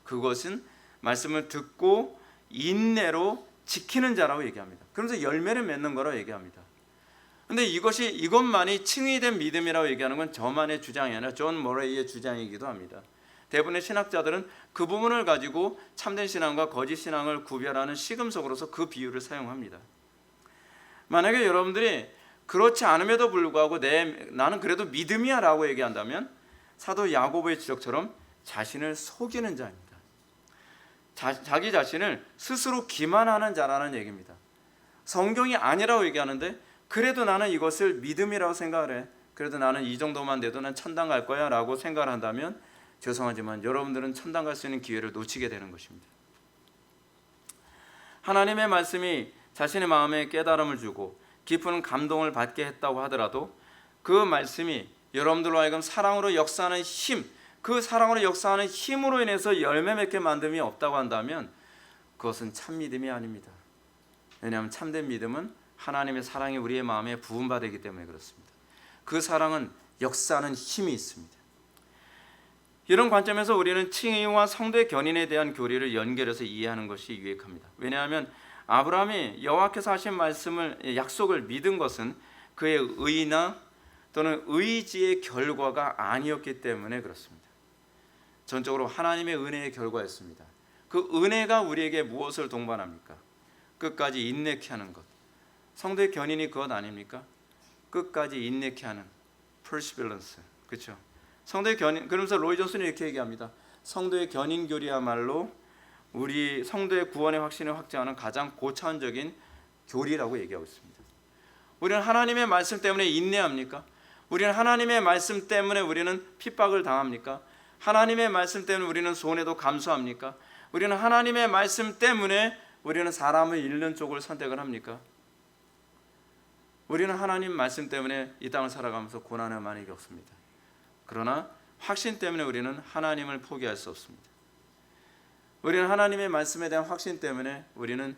그것은 말씀을 듣고 인내로 지키는 자라고 얘기합니다. 그러면서 열매를 맺는 거라고 얘기합니다. 그런데 이것만이 칭의된 믿음이라고 얘기하는 건 저만의 주장이 아니라 존 머레이의 주장이기도 합니다. 대부분의 신학자들은 그 부분을 가지고 참된 신앙과 거짓 신앙을 구별하는 시금석으로서 그 비유를 사용합니다. 만약에 여러분들이 그렇지 않음에도 불구하고 나는 그래도 믿음이야 라고 얘기한다면 사도 야고보의 지적처럼 자신을 속이는 자입니다. 자기 자신을 스스로 기만하는 자라는 얘기입니다. 성경이 아니라고 얘기하는데 그래도 나는 이것을 믿음이라고 생각을 해. 그래도 나는 이 정도만 돼도 난 천당 갈 거야 라고 생각을 한다면 죄송하지만 여러분들은 천당 갈 수 있는 기회를 놓치게 되는 것입니다. 하나님의 말씀이 자신의 마음에 깨달음을 주고 깊은 감동을 받게 했다고 하더라도 그 말씀이 여러분들로 하여금 사랑으로 역사하는 힘, 그 사랑으로 역사하는 힘으로 인해서 열매 맺게 만듦이 없다고 한다면 그것은 참 믿음이 아닙니다. 왜냐하면 참된 믿음은 하나님의 사랑이 우리의 마음에 부음받기 때문에 그렇습니다. 그 사랑은 역사하는 힘이 있습니다. 이런 관점에서 우리는 칭의와 성도의 견인에 대한 교리를 연결해서 이해하는 것이 유익합니다. 왜냐하면 아브라함이 여호와께서 하신 말씀을 약속을 믿은 것은 그의 의나 또는 의지의 결과가 아니었기 때문에 그렇습니다. 전적으로 하나님의 은혜의 결과였습니다. 그 은혜가 우리에게 무엇을 동반합니까? 끝까지 인내케 하는 것. 성도의 견인이 그것 아닙니까? 끝까지 인내케 하는 perseverance. 그렇죠? 성도의 견인. 그러면서 로이 존슨이 이렇게 얘기합니다. 성도의 견인 교리야말로 우리 성도의 구원의 확신을 확증하는 가장 고차원적인 교리라고 얘기하고 있습니다. 우리는 하나님의 말씀 때문에 인내합니까? 우리는 하나님의 말씀 때문에 우리는 핍박을 당합니까? 하나님의 말씀 때문에 우리는 손해도 감수합니까? 우리는 하나님의 말씀 때문에 우리는 사람을 잃는 쪽을 선택을 합니까? 우리는 하나님 말씀 때문에 이 땅을 살아가면서 고난을 많이 겪습니다. 그러나 확신 때문에 우리는 하나님을 포기할 수 없습니다. 우리는 하나님의 말씀에 대한 확신 때문에 우리는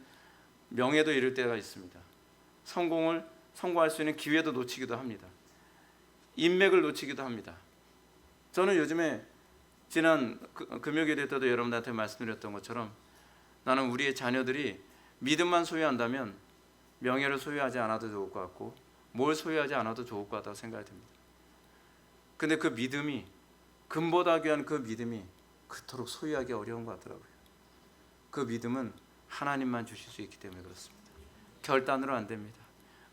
명예도 잃을 때가 있습니다. 성공할 수 있는 기회도 놓치기도 합니다. 인맥을 놓치기도 합니다. 저는 요즘에 지난 금요일에 때도 여러분들한테 말씀드렸던 것처럼 나는 우리의 자녀들이 믿음만 소유한다면 명예를 소유하지 않아도 좋을 것 같고 뭘 소유하지 않아도 좋을 것 같다고 생각이 듭니다. 근데 그 믿음이 금보다 귀한 그 믿음이 그토록 소유하기 어려운 것 같더라고요. 그 믿음은 하나님만 주실 수 있기 때문에 그렇습니다. 결단으로 안 됩니다.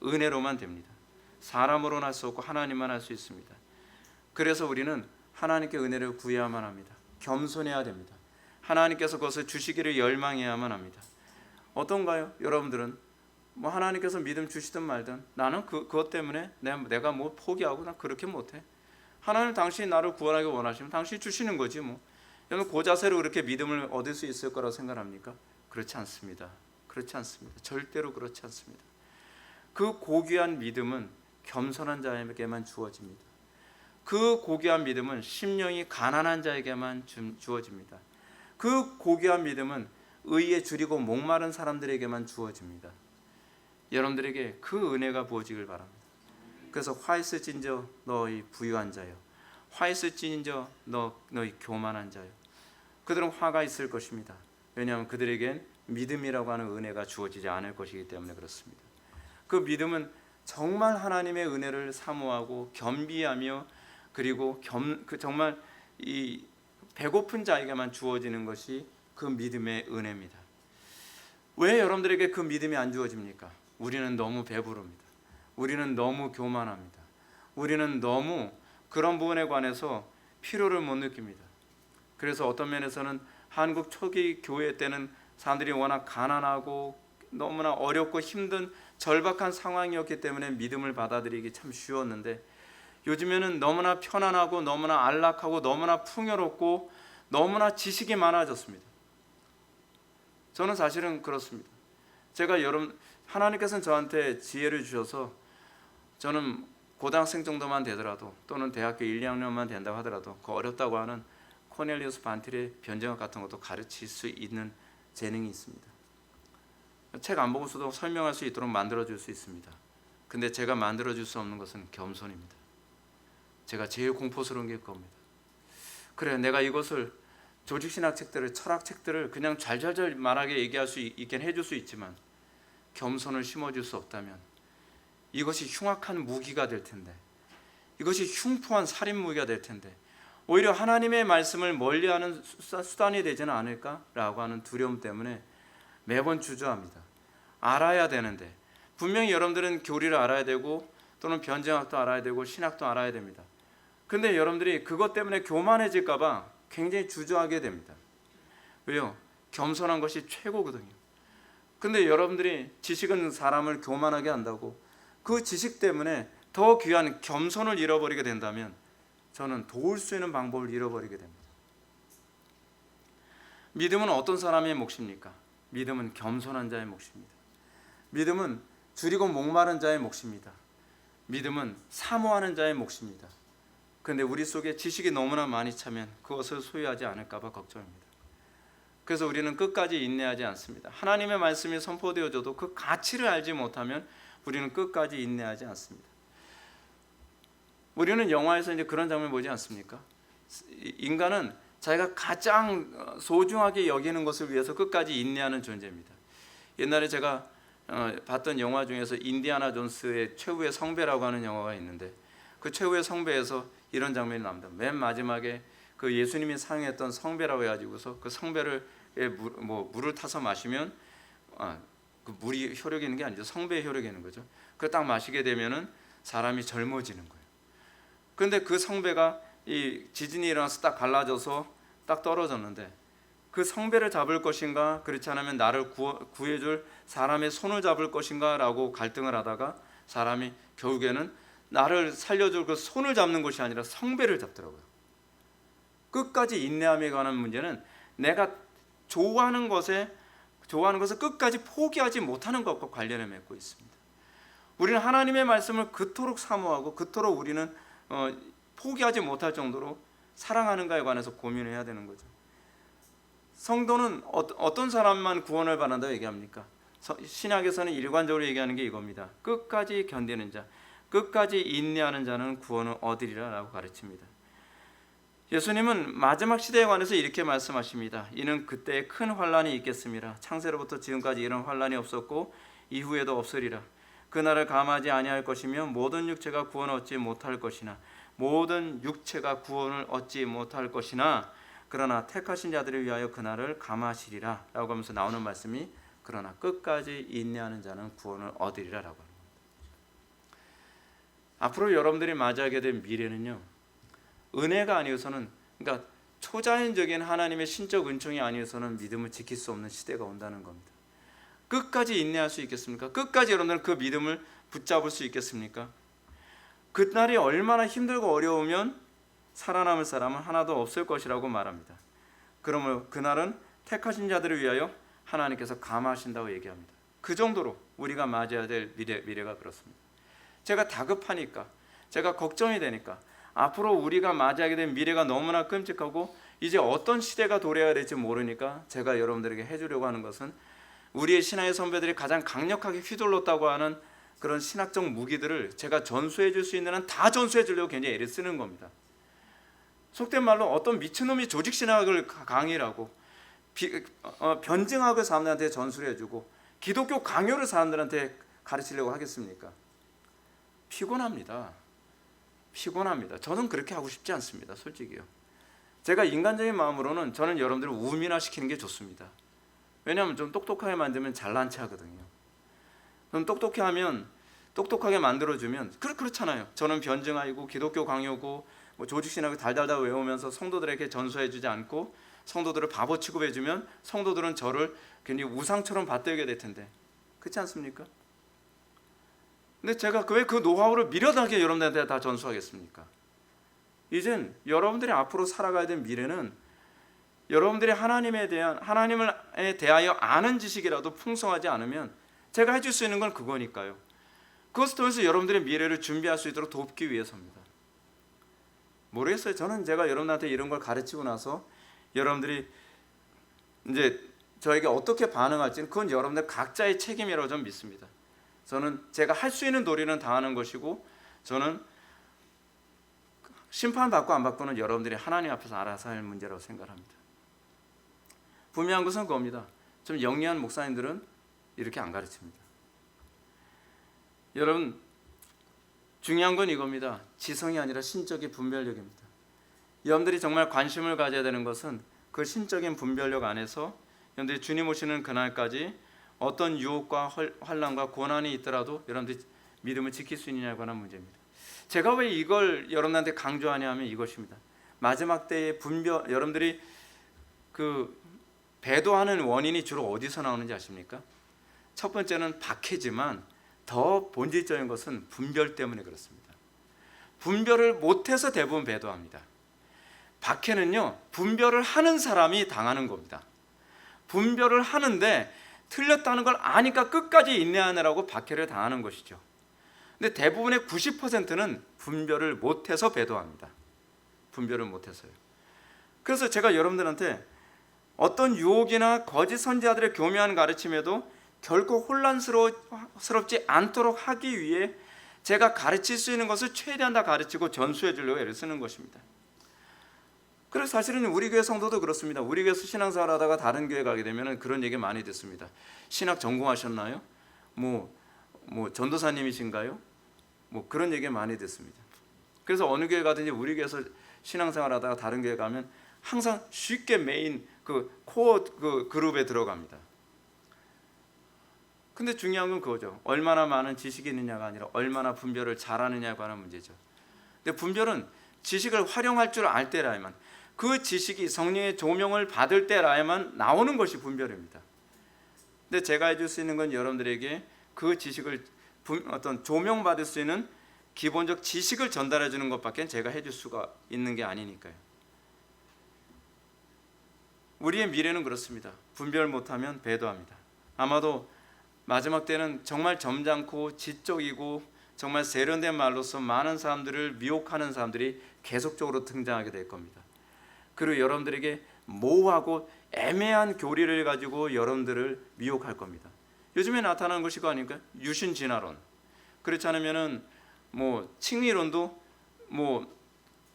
은혜로만 됩니다. 사람으로는 할 수 없고 하나님만 할 수 있습니다. 그래서 우리는 하나님께 은혜를 구해야만 합니다. 겸손해야 됩니다. 하나님께서 그것을 주시기를 열망해야만 합니다. 어떤가요? 여러분들은 뭐 하나님께서 믿음 주시든 말든 나는 그것 때문에 내가 뭐 포기하고 나 그렇게 못해. 하나님 당신이 나를 구원하기 원하시면 당신이 주시는 거지 뭐. 여러분 그 자세로 그렇게 믿음을 얻을 수 있을 거라고 생각합니까? 그렇지 않습니다. 그렇지 않습니다. 절대로 그렇지 않습니다. 그 고귀한 믿음은 겸손한 자에게만 주어집니다. 그 고귀한 믿음은 심령이 가난한 자에게만 주어집니다. 그 고귀한 믿음은 의에 줄이고 목마른 사람들에게만 주어집니다. 여러분들에게 그 은혜가 부어지길 바랍니다. 그래서 화이스진저 너희 부유한 자여, 화이스진저 너희 교만한 자여. 그들은 화가 있을 것입니다. 왜냐하면 그들에겐 믿음이라고 하는 은혜가 주어지지 않을 것이기 때문에 그렇습니다. 그 믿음은 정말 하나님의 은혜를 사모하고 겸비하며 그리고 정말 이 배고픈 자에게만 주어지는 것이 그 믿음의 은혜입니다. 왜 여러분들에게 그 믿음이 안 주어집니까? 우리는 너무 배부릅니다. 우리는 너무 교만합니다. 우리는 너무 그런 부분에 관해서 필요를 못 느낍니다. 그래서 어떤 면에서는 한국 초기 교회 때는 사람들이 워낙 가난하고 너무나 어렵고 힘든 절박한 상황이었기 때문에 믿음을 받아들이기 참 쉬웠는데 요즘에는 너무나 편안하고 너무나 안락하고 너무나 풍요롭고 너무나 지식이 많아졌습니다. 저는 사실은 그렇습니다. 제가 하나님께서는 저한테 지혜를 주셔서 저는 고등학생 정도만 되더라도 또는 대학교 1, 2학년만 된다고 하더라도 그 어렵다고 하는 코넬리우스 반틸의 변정학 같은 것도 가르칠 수 있는 재능이 있습니다. 책 안 보고서도 설명할 수 있도록 만들어줄 수 있습니다. 근데 제가 만들어줄 수 없는 것은 겸손입니다. 제가 제일 공포스러운 게 그겁니다. 그래, 내가 이것을 조직신학 책들을, 철학 책들을 그냥 잘잘잘 말하게 얘기할 수 있게 해줄 수 있지만 겸손을 심어줄 수 없다면 이것이 흉악한 무기가 될 텐데, 이것이 흉포한 살인 무기가 될 텐데 오히려 하나님의 말씀을 멀리하는 수단이 되지는 않을까라고 하는 두려움 때문에 매번 주저합니다. 알아야 되는데 분명히 여러분들은 교리를 알아야 되고 또는 변증학도 알아야 되고 신학도 알아야 됩니다. 근데 여러분들이 그것 때문에 교만해질까 봐 굉장히 주저하게 됩니다. 왜요? 겸손한 것이 최고거든요. 근데 여러분들이 지식은 사람을 교만하게 한다고 그 지식 때문에 더 귀한 겸손을 잃어버리게 된다면 저는 도울 수 있는 방법을 잃어버리게 됩니다. 믿음은 어떤 사람의 몫입니까? 믿음은 겸손한 자의 몫입니다. 믿음은 줄이고 목마른 자의 몫입니다. 믿음은 사모하는 자의 몫입니다. 그런데 우리 속에 지식이 너무나 많이 차면 그것을 소유하지 않을까 봐 걱정입니다. 그래서 우리는 끝까지 인내하지 않습니다. 하나님의 말씀이 선포되어져도 그 가치를 알지 못하면 우리는 끝까지 인내하지 않습니다. 우리는 영화에서 이제 그런 장면 보지 않습니까? 인간은 자기가 가장 소중하게 여기는 것을 위해서 끝까지 인내하는 존재입니다. 옛날에 제가 봤던 영화 중에서 인디아나 존스의 최후의 성배라고 하는 영화가 있는데 그 최후의 성배에서 이런 장면이 나옵니다. 맨 마지막에 그 예수님이 사용했던 성배라고 해가지고서 그 성배를 물을 타서 마시면 그 물이 효력이 있는 게 아니죠. 성배의 효력이 있는 거죠. 그걸 딱 마시게 되면은 사람이 젊어지는 거예요. 그런데 그 성배가 이 지진이 일어나서 딱 갈라져서 딱 떨어졌는데 그 성배를 잡을 것인가 그렇지 않으면 나를 구해줄 사람의 손을 잡을 것인가 라고 갈등을 하다가 사람이 결국에는 나를 살려줄 그 손을 잡는 것이 아니라 성배를 잡더라고요. 끝까지 인내함에 관한 문제는 내가 좋아하는 것을 끝까지 포기하지 못하는 것과 관련해 맺고 있습니다. 우리는 하나님의 말씀을 그토록 사모하고 그토록 우리는 포기하지 못할 정도로 사랑하는가에 관해서 고민해야 되는 거죠. 성도는 어떤 사람만 구원을 받는다고 얘기합니까? 신약에서는 일관적으로 얘기하는 게 이겁니다. 끝까지 견디는 자, 끝까지 인내하는 자는 구원을 얻으리라 라고 가르칩니다. 예수님은 마지막 시대에 관해서 이렇게 말씀하십니다. 이는 그때에 큰 환란이 있겠습니다. 창세로부터 지금까지 이런 환란이 없었고 이후에도 없으리라. 그날을 감하지 아니할 것이며 모든 육체가 구원을 얻지 못할 것이나 모든 육체가 구원을 얻지 못할 것이나 그러나 택하신 자들을 위하여 그날을 감하시리라 라고 하면서 나오는 말씀이 그러나 끝까지 인내하는 자는 구원을 얻으리라 라고 합니다. 앞으로 여러분들이 맞이하게 된 미래는요, 은혜가 아니어서는, 그러니까 초자연적인 하나님의 신적 은총이 아니어서는 믿음을 지킬 수 없는 시대가 온다는 겁니다. 끝까지 인내할 수 있겠습니까? 끝까지 여러분들은 그 믿음을 붙잡을 수 있겠습니까? 그날이 얼마나 힘들고 어려우면 살아남을 사람은 하나도 없을 것이라고 말합니다. 그러면 그날은 택하신 자들을 위하여 하나님께서 감하신다고 얘기합니다. 그 정도로 우리가 맞이해야 될 미래가 그렇습니다. 제가 다급하니까, 제가 걱정이 되니까, 앞으로 우리가 맞이하게 된 미래가 너무나 끔찍하고 이제 어떤 시대가 도래해야 될지 모르니까 제가 여러분들에게 해주려고 하는 것은 우리의 신앙의 선배들이 가장 강력하게 휘둘렀다고 하는 그런 신학적 무기들을 제가 전수해 줄 수 있는 한 다 전수해 주려고 굉장히 애를 쓰는 겁니다. 속된 말로 어떤 미친놈이 조직신학을 강의하고 변증학을 사람들한테 전수를 해주고 기독교 강요를 사람들한테 가르치려고 하겠습니까? 피곤합니다. 저는 그렇게 하고 싶지 않습니다. 솔직히요. 제가 인간적인 마음으로는 저는 여러분들을 우민화시키는 게 좋습니다. 왜냐하면 좀 똑똑하게 만들면 잘난 체 하거든요. 그럼 똑똑하게 만들어주면 그렇잖아요. 저는 변증하고 기독교 강요고 조직신학을 달달달 외우면서 성도들에게 전수해주지 않고 성도들을 바보 취급해주면 성도들은 저를 굉장히 우상처럼 받들게 될 텐데 그렇지 않습니까? 근데 제가 왜 그 노하우를 미련하게 여러분들한테 다 전수하겠습니까? 이젠 여러분들이 앞으로 살아가야 될 미래는 여러분들이 하나님에 대하여 아는 지식이라도 풍성하지 않으면 제가 해줄 수 있는 건 그거니까요. 그것을 통해서 여러분들의 미래를 준비할 수 있도록 돕기 위해서입니다. 모르겠어요. 저는 제가 여러분한테 이런 걸 가르치고 나서 여러분들이 이제 저에게 어떻게 반응할지는 그건 여러분들 각자의 책임이라고 저는 믿습니다. 저는 제가 할 수 있는 도리는 다 하는 것이고 저는 심판받고 안 받고는 여러분들이 하나님 앞에서 알아서 할 문제라고 생각합니다. 분명한 것은 그겁니다. 좀 영리한 목사님들은 이렇게 안 가르칩니다. 여러분 중요한 건 이겁니다. 지성이 아니라 신적인 분별력입니다. 여러분들이 정말 관심을 가져야 되는 것은 그 신적인 분별력 안에서 여러분들이 주님 오시는 그날까지 어떤 유혹과 환난과 고난이 있더라도 여러분들이 믿음을 지킬 수 있느냐에 관한 문제입니다. 제가 왜 이걸 여러분한테 강조하냐 하면 이것입니다. 마지막 때의 분별, 여러분들이 그 배도하는 원인이 주로 어디서 나오는지 아십니까? 첫 번째는 박해지만 더 본질적인 것은 분별 때문에 그렇습니다. 분별을 못해서 대부분 배도합니다. 박해는요, 분별을 하는 사람이 당하는 겁니다. 분별을 하는데 틀렸다는 걸 아니까 끝까지 인내하느라고 박해를 당하는 것이죠. 근데 대부분의 90%는 분별을 못해서 배도합니다. 분별을 못해서요. 그래서 제가 여러분들한테 어떤 유혹이나 거짓 선지자들의 교묘한 가르침에도 결코 혼란스럽지 않도록 하기 위해 제가 가르칠 수 있는 것을 최대한 다 가르치고 전수해 주려고 애를 쓰는 것입니다. 그래서 사실은 우리 교회 성도도 그렇습니다. 우리 교회에서 신앙생활 하다가 다른 교회 가게 되면 그런 얘기 많이 듣습니다. 신학 전공하셨나요? 뭐 전도사님이신가요? 뭐 그런 얘기 많이 듣습니다. 그래서 어느 교회 가든지 우리 교회에서 신앙생활 하다가 다른 교회 가면 항상 쉽게 메인 그 코어 그 그룹에 들어갑니다. 근데 중요한 건 그거죠. 얼마나 많은 지식이 있느냐가 아니라 얼마나 분별을 잘하느냐에 관한 문제죠. 근데 분별은 지식을 활용할 줄 알 때라야만, 그 지식이 성령의 조명을 받을 때라야만 나오는 것이 분별입니다. 근데 제가 해줄 수 있는 건 여러분들에게 그 지식을 어떤 조명받을 수 있는 기본적 지식을 전달해 주는 것밖에 제가 해줄 수가 있는 게 아니니까요. 우리의 미래는 그렇습니다. 분별 못하면 배도합니다. 아마도 마지막 때는 정말 점잖고 지적이고 정말 세련된 말로서 많은 사람들을 미혹하는 사람들이 계속적으로 등장하게 될 겁니다. 그리고 여러분들에게 모호하고 애매한 교리를 가지고 여러분들을 미혹할 겁니다. 요즘에 나타나는 것이 그거 아닙니까? 유신진화론. 그렇지 않으면은 뭐 칭의론도 뭐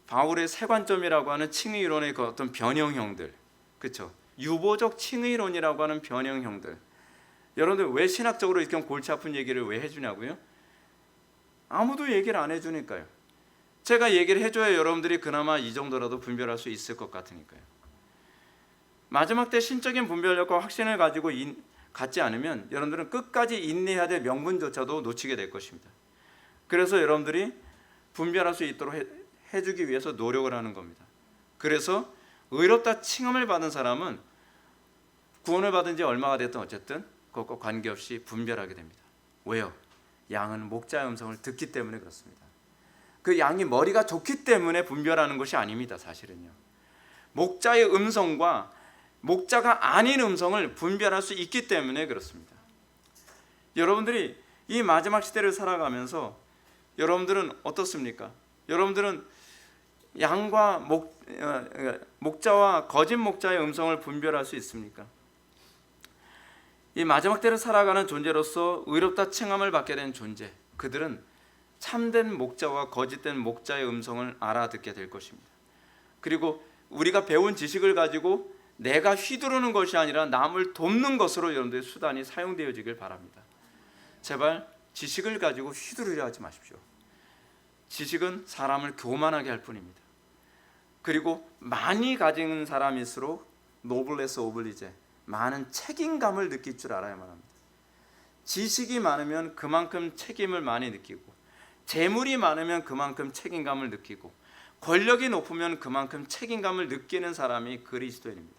바울의 세관점이라고 하는 칭의론의 그 어떤 변형형들, 그렇죠? 유보적 칭의론이라고 하는 변형형들. 여러분들 왜 신학적으로 이렇게 골치 아픈 얘기를 왜 해주냐고요? 아무도 얘기를 안 해주니까요. 제가 얘기를 해줘야 여러분들이 그나마 이 정도라도 분별할 수 있을 것 같으니까요. 마지막 때 신적인 분별력과 확신을 가지고 갖지 않으면 여러분들은 끝까지 인내해야 될 명분조차도 놓치게 될 것입니다. 그래서 여러분들이 분별할 수 있도록 해주기 위해서 노력을 하는 겁니다. 그래서 의롭다 칭함을 받은 사람은 구원을 받은 지 얼마가 됐든 어쨌든 그것과 관계없이 분별하게 됩니다. 왜요? 양은 목자의 음성을 듣기 때문에 그렇습니다. 그 양이 머리가 좋기 때문에 분별하는 것이 아닙니다. 사실은요. 목자의 음성과 목자가 아닌 음성을 분별할 수 있기 때문에 그렇습니다. 여러분들이 이 마지막 시대를 살아가면서 여러분들은 어떻습니까? 여러분들은 양과 목자와 거짓 목자의 음성을 분별할 수 있습니까? 이 마지막 때를 살아가는 존재로서 의롭다 칭함을 받게 된 존재, 그들은 참된 목자와 거짓된 목자의 음성을 알아듣게 될 것입니다. 그리고 우리가 배운 지식을 가지고 내가 휘두르는 것이 아니라 남을 돕는 것으로 여러분들의 수단이 사용되어지길 바랍니다. 제발 지식을 가지고 휘두르려 하지 마십시오. 지식은 사람을 교만하게 할 뿐입니다. 그리고 많이 가진 사람일수록 노블레스 오블리제, 많은 책임감을 느낄 줄 알아야만 합니다. 지식이 많으면 그만큼 책임을 많이 느끼고, 재물이 많으면 그만큼 책임감을 느끼고, 권력이 높으면 그만큼 책임감을 느끼는 사람이 그리스도인입니다.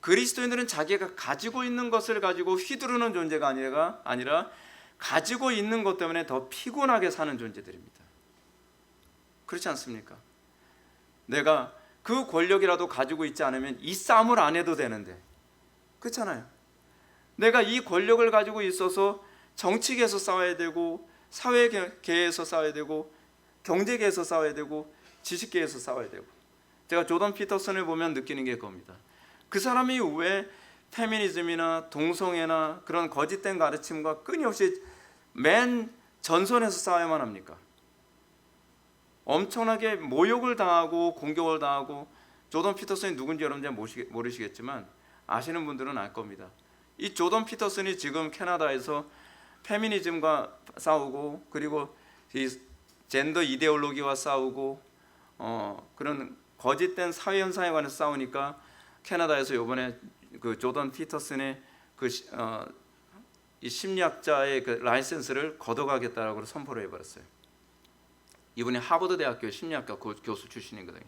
그리스도인들은 자기가 가지고 있는 것을 가지고 휘두르는 존재가 아니라 가지고 있는 것 때문에 더 피곤하게 사는 존재들입니다. 그렇지 않습니까? 내가 그 권력이라도 가지고 있지 않으면 이 싸움을 안 해도 되는데, 그렇잖아요. 내가 이 권력을 가지고 있어서 정치계에서 싸워야 되고, 사회계에서 싸워야 되고, 경제계에서 싸워야 되고, 지식계에서 싸워야 되고. 제가 조던 피터슨을 보면 느끼는 게 그겁니다. 그 사람이 왜 페미니즘이나 동성애나 그런 거짓된 가르침과 끊임없이 맨 전선에서 싸워야만 합니까? 엄청나게 모욕을 당하고 공격을 당하고, 조던 피터슨이 누군지 여러분들 모르시겠지만 아시는 분들은 알 겁니다. 이 조던 피터슨이 지금 캐나다에서 페미니즘과 싸우고, 그리고 이 젠더 이데올로기와 싸우고, 그런 거짓된 사회 현상에 관해서 싸우니까 캐나다에서 이번에 그 조던 피터슨의 그 이 심리학자의 그 라이센스를 걷어가겠다라고 선포를 해버렸어요. 이분이 하버드 대학교 심리학과 교수 출신이거든요.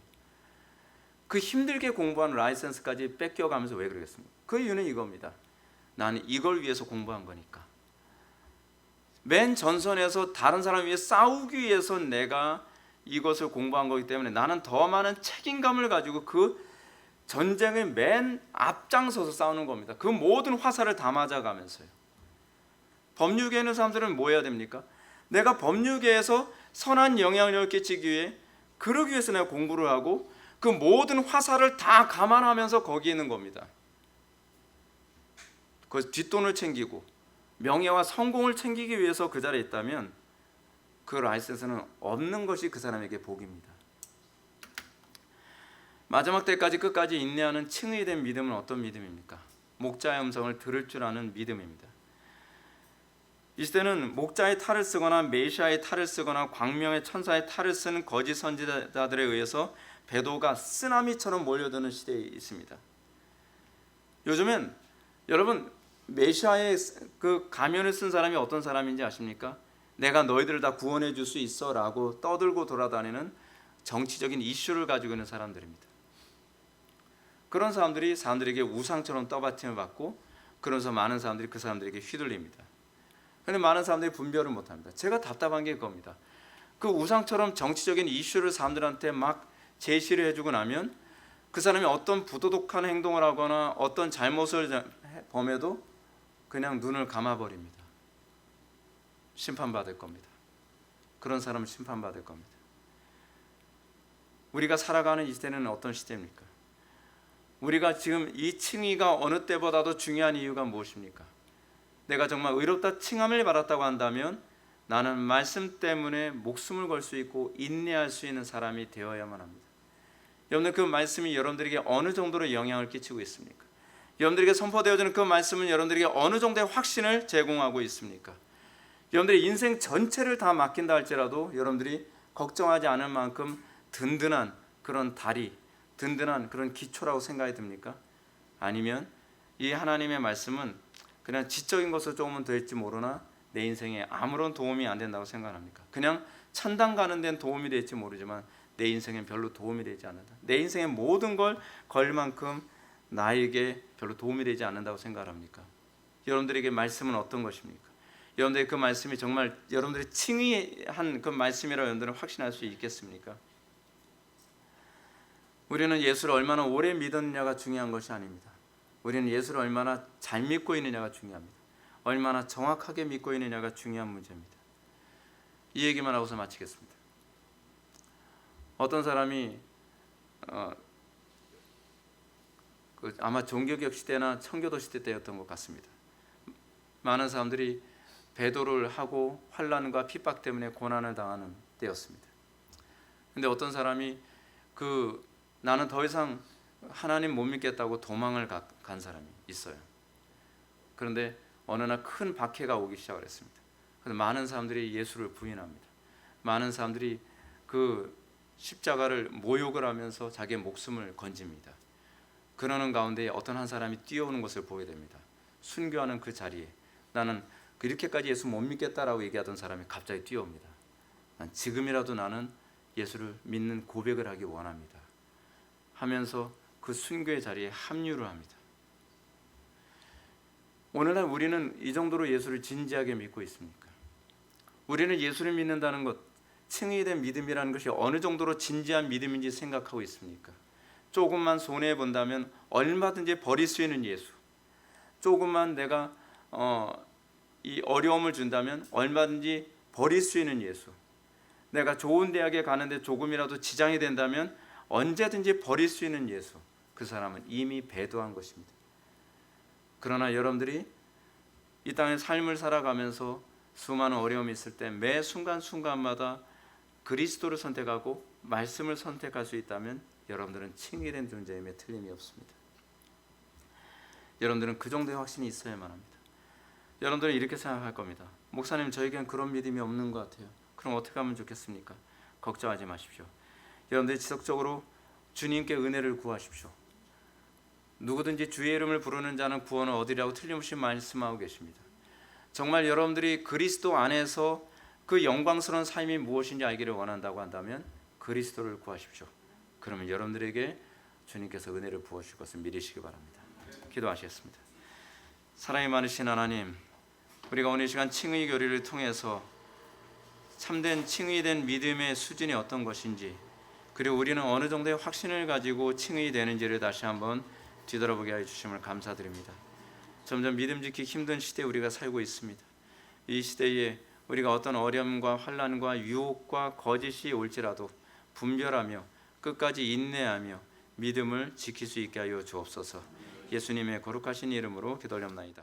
그 힘들게 공부한 라이센스까지 뺏겨가면서 왜 그러겠습니까? 그 이유는 이겁니다. 나는 이걸 위해서 공부한 거니까. 맨 전선에서 다른 사람 위해 싸우기 위해서 내가 이것을 공부한 거기 때문에 나는 더 많은 책임감을 가지고 그 전쟁의 맨 앞장서서 싸우는 겁니다. 그 모든 화살을 다 맞아가면서요. 법률계에 있는 사람들은 뭐 해야 됩니까? 내가 법률계에서 선한 영향력을 끼치기 위해, 그러기 위해서 내가 공부를 하고 그 모든 화살을 다 감안하면서 거기에 있는 겁니다. 그 뒷돈을 챙기고 명예와 성공을 챙기기 위해서 그 자리에 있다면 그 라이센스는 없는 것이 그 사람에게 복입니다. 마지막 때까지 끝까지 인내하는 칭의에 대한 믿음은 어떤 믿음입니까? 목자의 음성을 들을 줄 아는 믿음입니다. 이 시대는 목자의 탈을 쓰거나 메시아의 탈을 쓰거나 광명의 천사의 탈을 쓴 거짓 선지자들에 의해서 배도가 쓰나미처럼 몰려드는 시대에 있습니다. 요즘엔 여러분 메시아의 그 가면을 쓴 사람이 어떤 사람인지 아십니까? 내가 너희들을 다 구원해 줄 수 있어 라고 떠들고 돌아다니는 정치적인 이슈를 가지고 있는 사람들입니다. 그런 사람들이 사람들에게 우상처럼 떠받침을 받고, 그러면서 많은 사람들이 그 사람들에게 휘둘립니다. 그런데 많은 사람들이 분별을 못합니다. 제가 답답한 게 그겁니다. 그 우상처럼 정치적인 이슈를 사람들한테 막 제시를 해주고 나면 그 사람이 어떤 부도덕한 행동을 하거나 어떤 잘못을 범해도 그냥 눈을 감아버립니다. 심판받을 겁니다. 그런 사람은 심판받을 겁니다. 우리가 살아가는 이 시대는 어떤 시대입니까? 우리가 지금 이 칭의가 어느 때보다도 중요한 이유가 무엇입니까? 내가 정말 의롭다 칭함을 받았다고 한다면 나는 말씀 때문에 목숨을 걸 수 있고 인내할 수 있는 사람이 되어야만 합니다. 여러분들, 그 말씀이 여러분들에게 어느 정도로 영향을 끼치고 있습니까? 여러분들에게 선포되어지는 그 말씀은 여러분들에게 어느 정도의 확신을 제공하고 있습니까? 여러분들의 인생 전체를 다 맡긴다 할지라도 여러분들이 걱정하지 않을 만큼 든든한 그런 다리, 든든한 그런 기초라고 생각이 듭니까? 아니면 이 하나님의 말씀은 그냥 지적인 것을 조금은 더 했지 모르나 내 인생에 아무런 도움이 안 된다고 생각합니까? 그냥 천당 가는 데는 도움이 될지 모르지만 내 인생엔 별로 도움이 되지 않는다. 내 인생의 모든 걸 걸 만큼 나에게 별로 도움이 되지 않는다고 생각합니까? 여러분들에게 말씀은 어떤 것입니까? 여러분들의 그 말씀이 정말 여러분들이 칭의한 그 말씀이라고 여러분들은 확신할 수 있겠습니까? 우리는 예수를 얼마나 오래 믿었느냐가 중요한 것이 아닙니다. 우리는 예수를 얼마나 잘 믿고 있느냐가 중요합니다. 얼마나 정확하게 믿고 있느냐가 중요한 문제입니다. 이 얘기만 하고서 마치겠습니다. 어떤 사람이 아마 종교개혁 시대나 청교도 시대 때였던 것 같습니다. 많은 사람들이 배도를 하고 환난과 핍박 때문에 고난을 당하는 때였습니다. 그런데 어떤 사람이 나는 더 이상 하나님 못 믿겠다고 도망을 간 사람이 있어요. 그런데 어느 날 큰 박해가 오기 시작을 했습니다. 그래서 많은 사람들이 예수를 부인합니다. 많은 사람들이 그 십자가를 모욕을 하면서 자기의 목숨을 건집니다. 그러는 가운데 어떤 한 사람이 뛰어오는 것을 보게 됩니다. 순교하는 그 자리에 나는 이렇게까지 예수 못 믿겠다라고 얘기하던 사람이 갑자기 뛰어옵니다. 지금이라도 나는 예수를 믿는 고백을 하기 원합니다 하면서 그 순교의 자리에 합류를 합니다. 오늘날 우리는 이 정도로 예수를 진지하게 믿고 있습니까? 우리는 예수를 믿는다는 것, 칭의된 믿음이라는 것이 어느 정도로 진지한 믿음인지 생각하고 있습니까? 조금만 손해 본다면 얼마든지 버릴 수 있는 예수, 조금만 내가 이 어려움을 준다면 얼마든지 버릴 수 있는 예수, 내가 좋은 대학에 가는데 조금이라도 지장이 된다면 언제든지 버릴 수 있는 예수, 그 사람은 이미 배도한 것입니다. 그러나 여러분들이 이 땅의 삶을 살아가면서 수많은 어려움이 있을 때 매 순간순간마다 그리스도를 선택하고 말씀을 선택할 수 있다면 여러분들은 칭의된 존재임에 틀림이 없습니다. 여러분들은 그 정도의 확신이 있어야만 합니다. 여러분들은 이렇게 생각할 겁니다. 목사님, 저에겐 그런 믿음이 없는 것 같아요. 그럼 어떻게 하면 좋겠습니까? 걱정하지 마십시오. 여러분들이 지속적으로 주님께 은혜를 구하십시오. 누구든지 주의 이름을 부르는 자는 구원을 얻으리라고 틀림없이 말씀하고 계십니다. 정말 여러분들이 그리스도 안에서 그 영광스러운 삶이 무엇인지 알기를 원한다고 한다면 그리스도를 구하십시오. 그러면 여러분들에게 주님께서 은혜를 부어주실 것을 믿으시기 바랍니다. 기도하시겠습니다. 사랑이 많으신 하나님, 우리가 오늘 이 시간 칭의 교리를 통해서 참된 칭의된 믿음의 수준이 어떤 것인지, 그리고 우리는 어느 정도의 확신을 가지고 칭의되는지를 다시 한번 뒤돌아보게 하여 주심을 감사드립니다. 점점 믿음 지키기 힘든 시대에 우리가 살고 있습니다. 이 시대에 우리가 어떤 어려움과 환난과 유혹과 거짓이 올지라도 분별하며 끝까지 인내하며 믿음을 지킬 수 있게 하여 주옵소서. 예수님의 거룩하신 이름으로 기도하옵나이다.